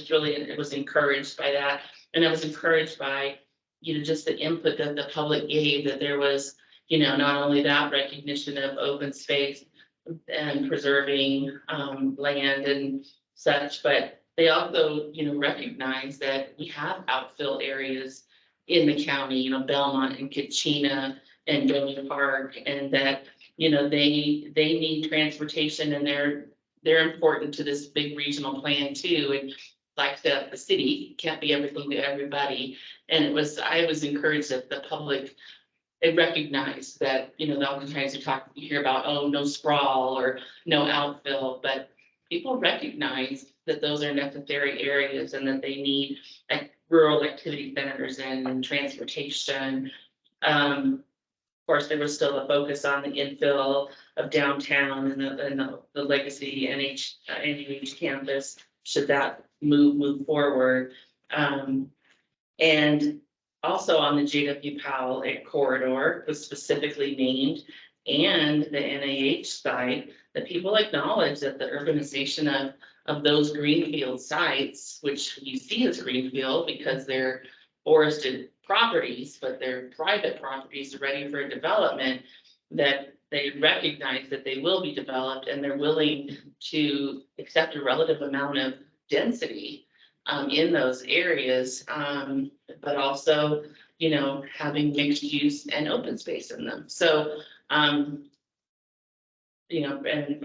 was encouraged by that. And I was encouraged by, just the input that the public gave, that there was, not only that recognition of open space and preserving land and such, but they also, recognize that we have outfill areas in the county, Belmont and Kachina and Dover Park, and that, they need transportation, and they're important to this big regional plan too. And like the city can't be everything to everybody. And I was encouraged that the public, it recognized that, oftentimes you hear about, oh, no sprawl or no outfill, but people recognize that those are necessary areas and that they need like rural activity centers and transportation. Of course, there was still a focus on the infill of downtown and the legacy NUH campus, should that move forward. And also on the JW Powell corridor was specifically named, and the NIH site, that people acknowledge that the urbanization of those greenfield sites, which you see as greenfield because they're forested properties, but they're private properties ready for development, that they recognize that they will be developed and they're willing to accept a relative amount of density in those areas, but also, having mixed use and open space in them. So, and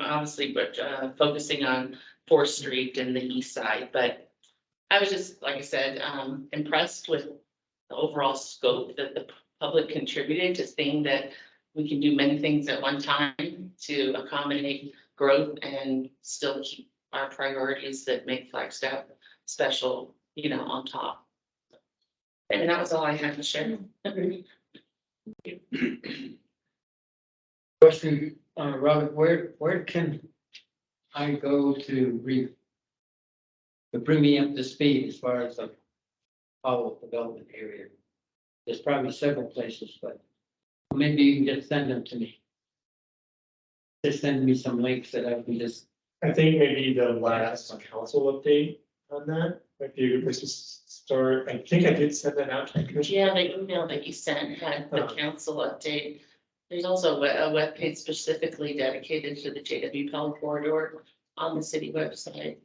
obviously, but focusing on 4th Street and the east side, but I was just, like I said, impressed with the overall scope that the public contributed, just seeing that we can do many things at one time to accommodate growth and still keep our priorities that make Flagstaff special, on top. And that was all I had to share. Question, Robert, where can I go to bring me up to speed as far as the Powell development area? There's probably several places, but maybe you can just send them to me. Just send me some links that I can just, I think maybe the last council update on that might be a good place to start. I think I did send that out to the commission. Yeah, the email that you sent had the council update. There's also a webpage specifically dedicated to the JW Powell corridor on the city website.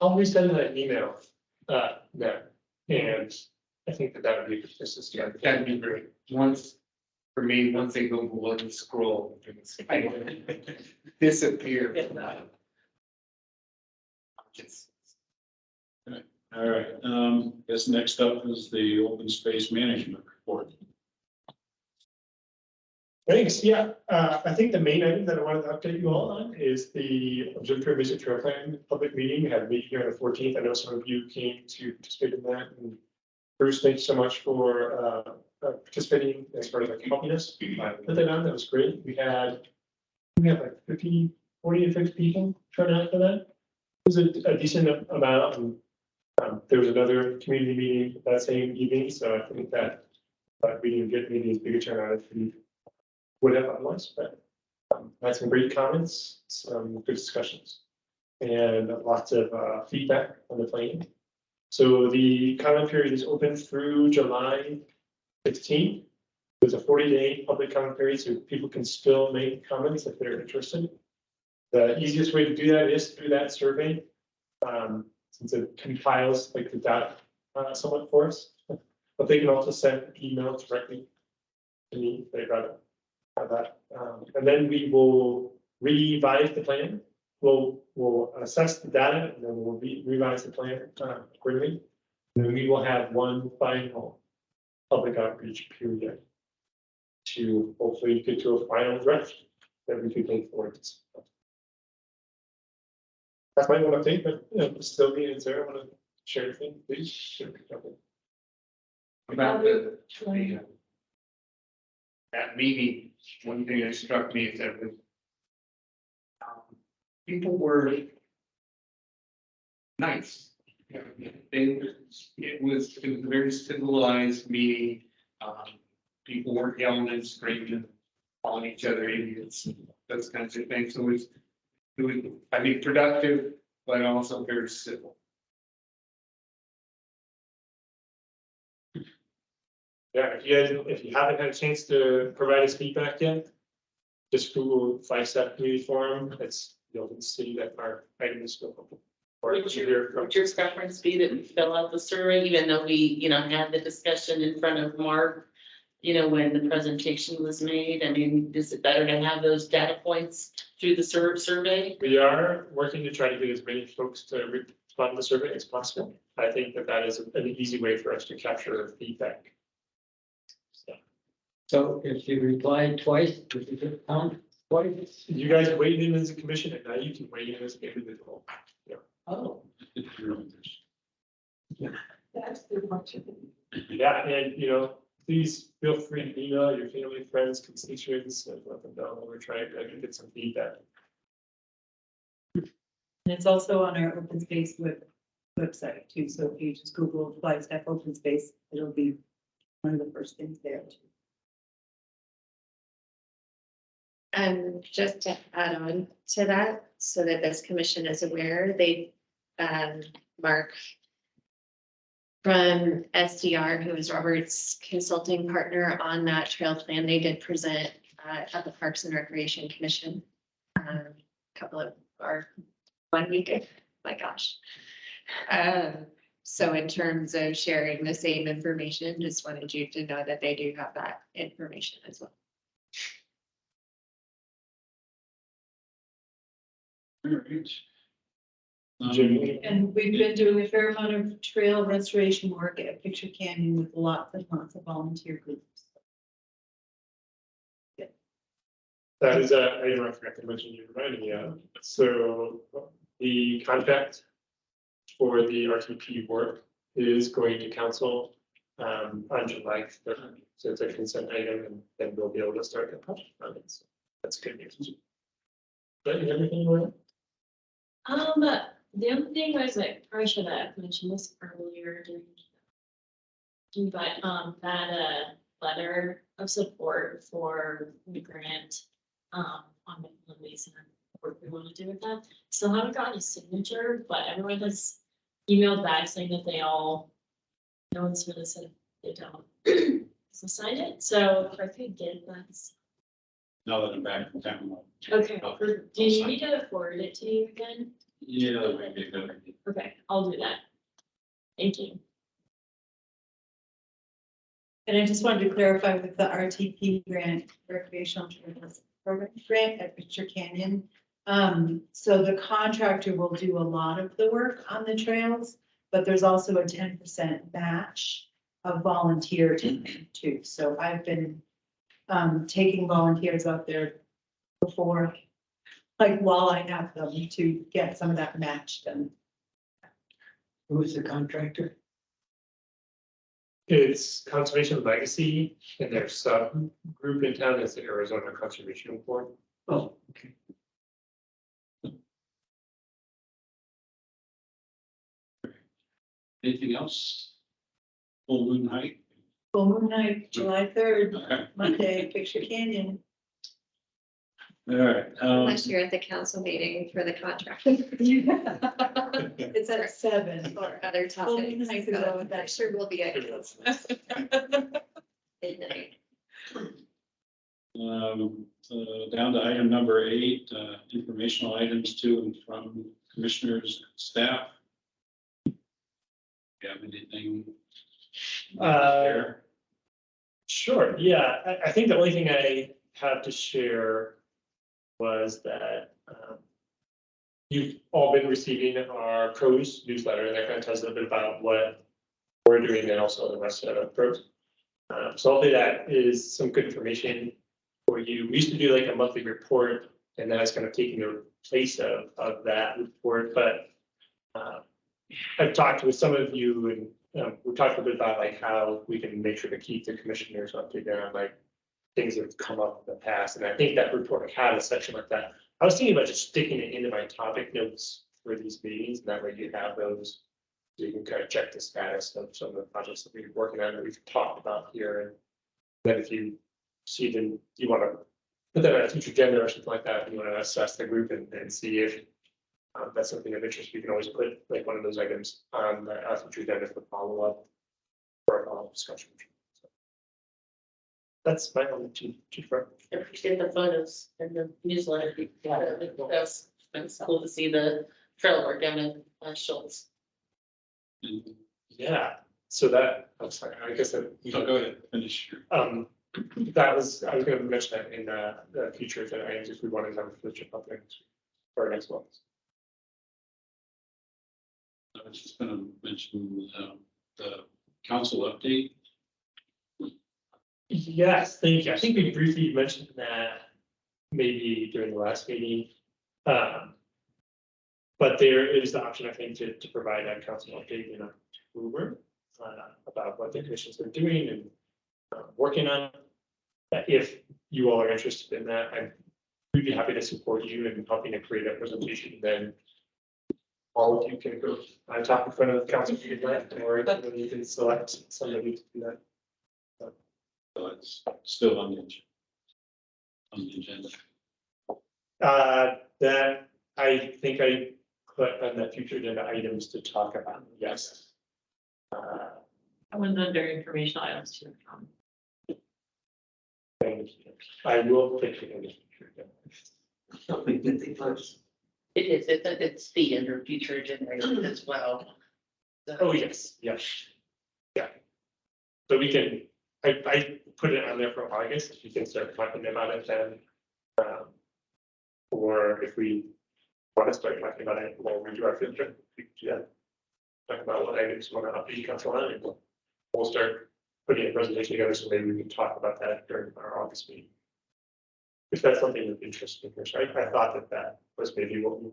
I'll resend that email, there, and I think that would be a good place to start. That'd be great. Once, for me, once they go below the scroll, I disappear. Just All right, guess next up is the open space management report. Thanks, yeah, I think the main item that I wanted to update you all on is the Observatory Visit Trail Plan public meeting. We had a meeting here on the 14th. I know some of you came to participate in that. And Bruce, thanks so much for participating as far as like helping us put that on. That was great. We had like 40 to 50 people turn out for that. It was a decent amount. And there was another community meeting that same evening, so I think that we didn't get maybe as big a turnout as we would have otherwise, but had some great comments, some good discussions, and lots of feedback on the plan. So the comment period is open through July 16th. There's a 40-day public comment period, so people can still make comments if they're interested. The easiest way to do that is through that survey, since it compiles like the data somewhat for us. But they can also send emails directly to me if they'd rather have that. And then we will revise the plan. We'll assess the data and then we'll revise the plan accordingly. And then we will have one final public outreach period to hopefully get to a final draft that we could take forward. That's my one update, but still me and Sarah want to share anything, please. Sure. about that meeting, one thing that struck me is that people were nice. It was a very civilized meeting. People weren't yelling and screaming, calling each other idiots, those kinds of things. So it was, I think, productive, but also very civil. Yeah, if you haven't had a chance to provide us feedback yet, just Google Flagstaff Community Forum. It's the city that our item is still open. Would your preference be that we fill out the survey, even though we, had the discussion in front of Mark, when the presentation was made? I mean, is it better to have those data points through the survey? We are working to try to get as many folks to respond to the survey as possible. I think that is an easy way for us to capture feedback. so if you reply twice, does it count twice? You guys weighed in as a commission, and now you can weigh in as an individual. Oh. That's the question. Yeah, and please feel free to email your family, friends, constituents, and let them know we're trying to get some feedback. And it's also on our open space website too, so if you just Google Flagstaff open space, it'll be one of the first things there. Just to add on to that, so that this commission is aware, Mark from SDR, who is Robert's consulting partner on that trail plan, they did present at the Parks and Recreation Commission. One week ago, my gosh. So in terms of sharing the same information, just wanted you to know that they do have that information as well. All right. Jim? And we've been doing a fair amount of trail restoration work at Picture Canyon with lots and lots of volunteer groups. That is, I forgot to mention, you reminded me of, so the contract for the RTP work is going to council on July 3rd. So it's a consent item and then we'll be able to start the project on it. So that's good news. But everything went? The only thing was like, I should have mentioned this earlier but, that, letter of support for the grant, on the Mason, what we want to do with that. Still haven't gotten a signature, but everyone has emailed back saying that they all, no one's really said they don't. So sign it, so if I could get that. Now that I'm back from town. Okay, do you need me to forward it to you again? Yeah, that might be a good idea. Okay, I'll do that. Thank you. And I just wanted to clarify with the RTP grant, recreational trails program grant at Picture Canyon. So the contractor will do a lot of the work on the trails, but there's also a 10% match of volunteer time too. So I've been taking volunteers out there before, like while I have them, to get some of that match done. Who's the contractor? It's Conservation Legacy and their subgroup in town is the Arizona Conservation Board. Oh, okay. Anything else? Full moon height? Full moon night, July 3rd, Okay. Monday, Picture Canyon. All right. Unless you're at the council meeting for the contract. It's at 7. Or other Full moon topics. night to go with That that. sure will be. Midnight. Down to item number 8, informational items to and from commissioners, and staff. Do you have anything? Share? Sure, yeah, I think the only thing I have to share was that you've all been receiving our pros newsletter, and that kind of tells a little bit about what we're doing and also the rest of pros. So hopefully that is some good information for you. We used to do like a monthly report, and that is kind of taking the place of that report, but I've talked with some of you and we talked a bit about like how we can make sure to keep the commissioners updated on like things that have come up in the past. And I think that report had a section like that. I was thinking about just sticking it into my topic notes for these meetings. And that way you have those. So you can kind of check the status of some of the projects that we're working on that we've talked about here. And then if you see them, you want to put that on a future agenda or something like that, you want to assess the group and see if that's something of interest. We can always put like one of those items on the future agenda for follow up for a follow-up discussion. So that's my only two for. I appreciate the photos and the newsletter. That's cool to see the trail work down in Schultz. Yeah, so that, I'm sorry, I guess that. So go ahead, finish your. That was, I was gonna mention that in the future agenda items if we wanted to have a future public for next month. I was just gonna mention the council update. Yes, thank you. I think we briefly mentioned that maybe during the last meeting. But there is the option, I think, to provide a council update in October about what the commission's been doing and working on. If you all are interested in that, we'd be happy to support you in helping to create a presentation. Then all of you can go talk in front of the council if you'd like, or you can select somebody to do that. So it's still on the agenda. That I think I put on the future agenda items to talk about, yes. I was under informational items too. Thank you. I will put it in the future agenda. It is, it's the under future agenda item as well. Oh, yes, yes. Yeah. So we can, I put it on there for August, you can start talking about it then. Or if we Want to start talking about it while we do our field trip? We can do that. Talk about what items want to update council on, and we'll start putting a presentation together, so maybe we can talk about that during our August meeting. If that's something that interests me, so I thought that that was maybe what we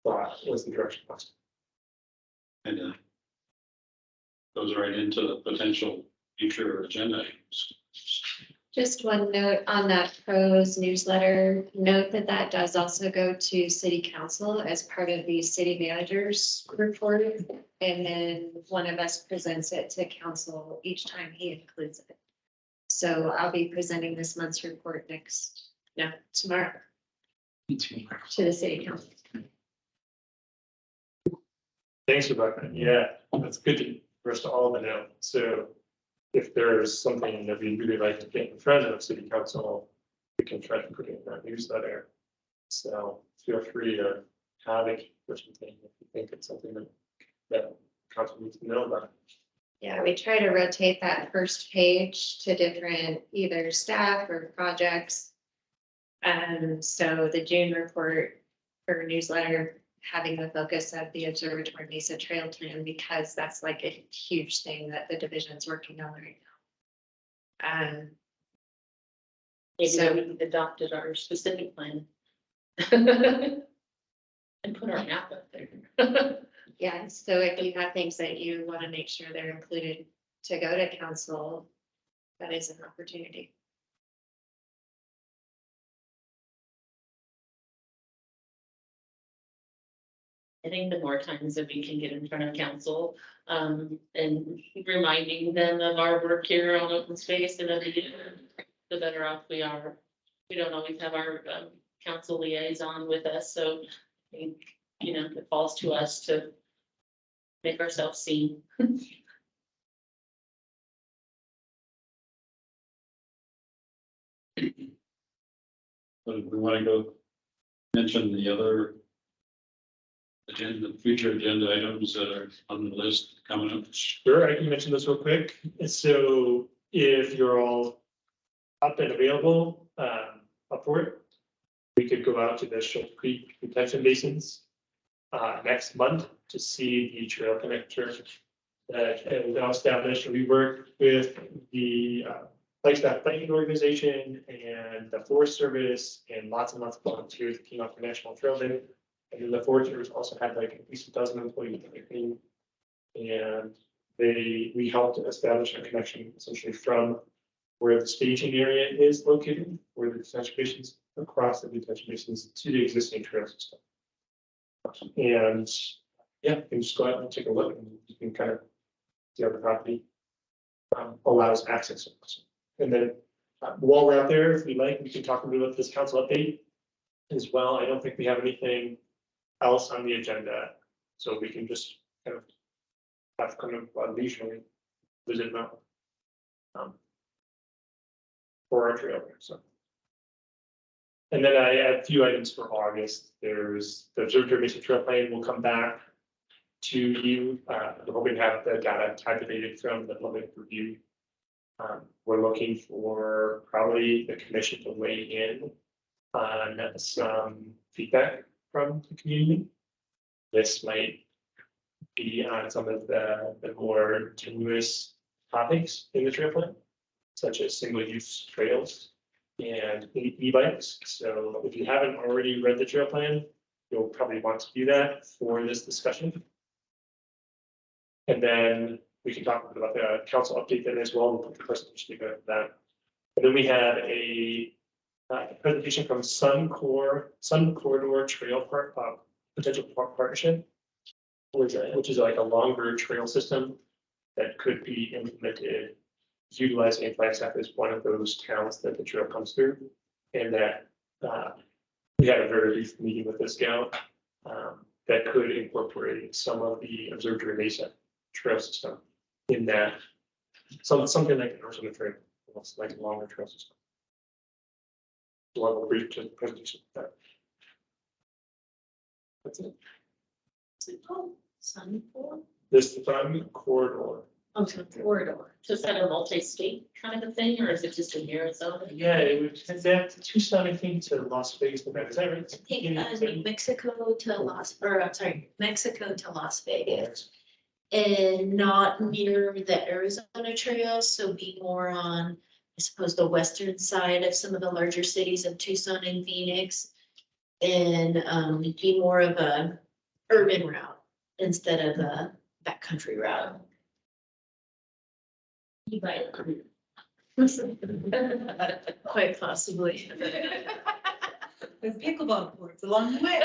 thought was the direction. And goes right into the potential future agenda items. Just one note on that pros newsletter, note that that does also go to city council as part of the city manager's report. And then one of us presents it to council each time he includes it. So I'll be presenting this month's report tomorrow to the city council. Thanks about that. Yeah, that's good for us to all to know. So if there's something that we really like to get in front of city council, we can try to put it in that newsletter. So feel free to have it or something if you think it's something that council needs to know about. Yeah, we try to rotate that first page to different either staff or projects. So the June report or newsletter having the focus of the Observatory Mesa Trail Plan, because that's like a huge thing that the division's working on right now. Maybe So- we adopted our specific plan. And put our map up there. Yeah, so if you have things that you want to make sure they're included to go to council, that is an opportunity. I think the more times that we can get in front of council, and reminding them of our work here on open space and the better off we are. We don't always have our, council liaison with us, so I think, it falls to us to make ourselves seen. But if we want to go mention the other future agenda items that are on the list coming up. Sure, I can mention this real quick. So if you're all up and available, up for it, we could go out to the Shoal Creek detention basins next month to see the trail connector that we now established. We worked with the Flagstaff Planning Organization and the Forest Service and lots of volunteers that came out for National Trail Day. And then the Forest Service also had like at least a dozen employees. And we helped establish a connection essentially from where the staging area is located, where the detention basins across the detention basins to the existing trail system. And yeah, you can just go out and take a look and you can kind of see how the property allows access. And then while we're out there, if we like, we can talk a little about this council update as well. I don't think we have anything else on the agenda, so we can just kind of have kind of leisurely visit them for our trail there. So, and then I have a few items for August. There's the Observatory Mesa Trail Plan will come back to you. We're hoping to have the data tabulated from the public review. We're looking for probably the commission to weigh in on some feedback from the community. This might be on some of the more tenuous topics in the trail plan, such as single-use trails and e-bikes. So if you haven't already read the trail plan, you'll probably want to do that for this discussion. And then we can talk about the council update then as well. We'll put the presentation together for that. And then we have a presentation from Sun Corridor Trail Potential Partnership, which is like a longer trail system that could be implemented utilizing Flagstaff as one of those towns that the trail comes through. And that we had a very brief meeting with this gal that could incorporate some of the Observatory Mesa trail system in that, something like an Ursula trail, almost like a longer trail system. We'll have a brief presentation of that. That's it. Is it called Sun Corridor? This Sun Corridor. corridor. So is that a multi-state kind of a thing, or is it just in Arizona? Yeah, it would, is that Tucson, I think, to Las Vegas, Nevada, is that right? I think Mexico to Mexico to Las Vegas. And not near the Arizona trail, so be more on, I suppose, the western side of some of the larger cities of Tucson and Phoenix. And be more of a urban route instead of a backcountry route. You might. Quite possibly. With pickleball courts along the way.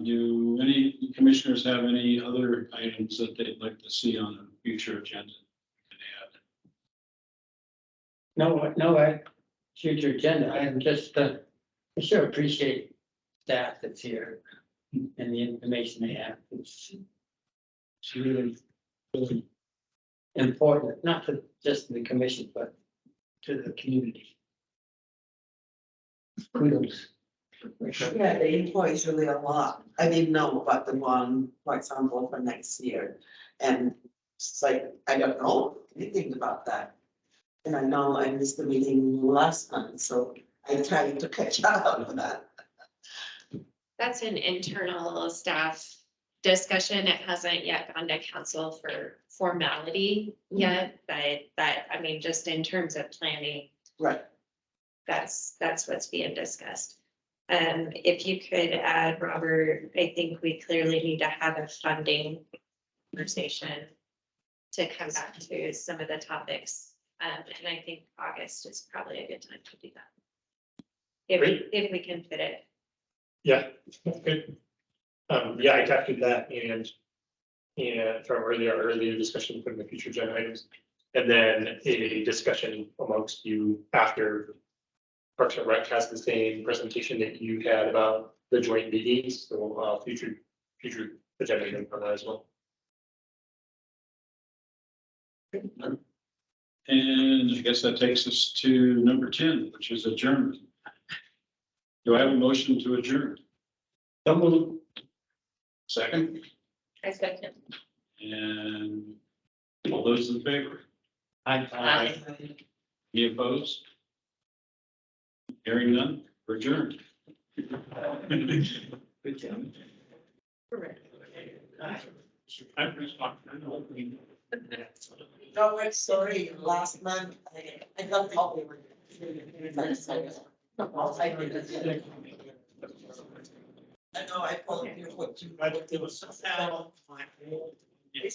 Do any commissioners have any other items that they'd like to see on a future agenda? No, future agenda, I'm just, I sure appreciate staff that's here and the information they have. It's really, really important, not to just the commission, but to the community. Kudos. Yeah, the employees really a lot. I didn't know about the one, for example, for next year. And it's like, I don't know anything about that. And I know I missed the meeting last month, so I tried to catch up on that. That's an internal staff discussion. It hasn't yet gone to council for formality yet, but that, I mean, just in terms of planning, Right. that's what's being discussed. If you could add, Robert, I think we clearly need to have a funding conversation to come back to some of the topics. And I think August is probably a good time to do that. If we can fit it. Yeah, good. Yeah, I captured that and from earlier discussion, putting the future agenda items. And then a discussion amongst you after Parks and Rec has the same presentation that you had about the joint meetings, so future agenda item on that as well. And I guess that takes us to number 10, which is adjournment. Do I have a motion to adjourn? Second, I second. and all those in favor? Aye. Any opposed? Hearing none, we're adjourned. Good job. No, I'm sorry, last month, I got all. I know, I told you what you. I think it was.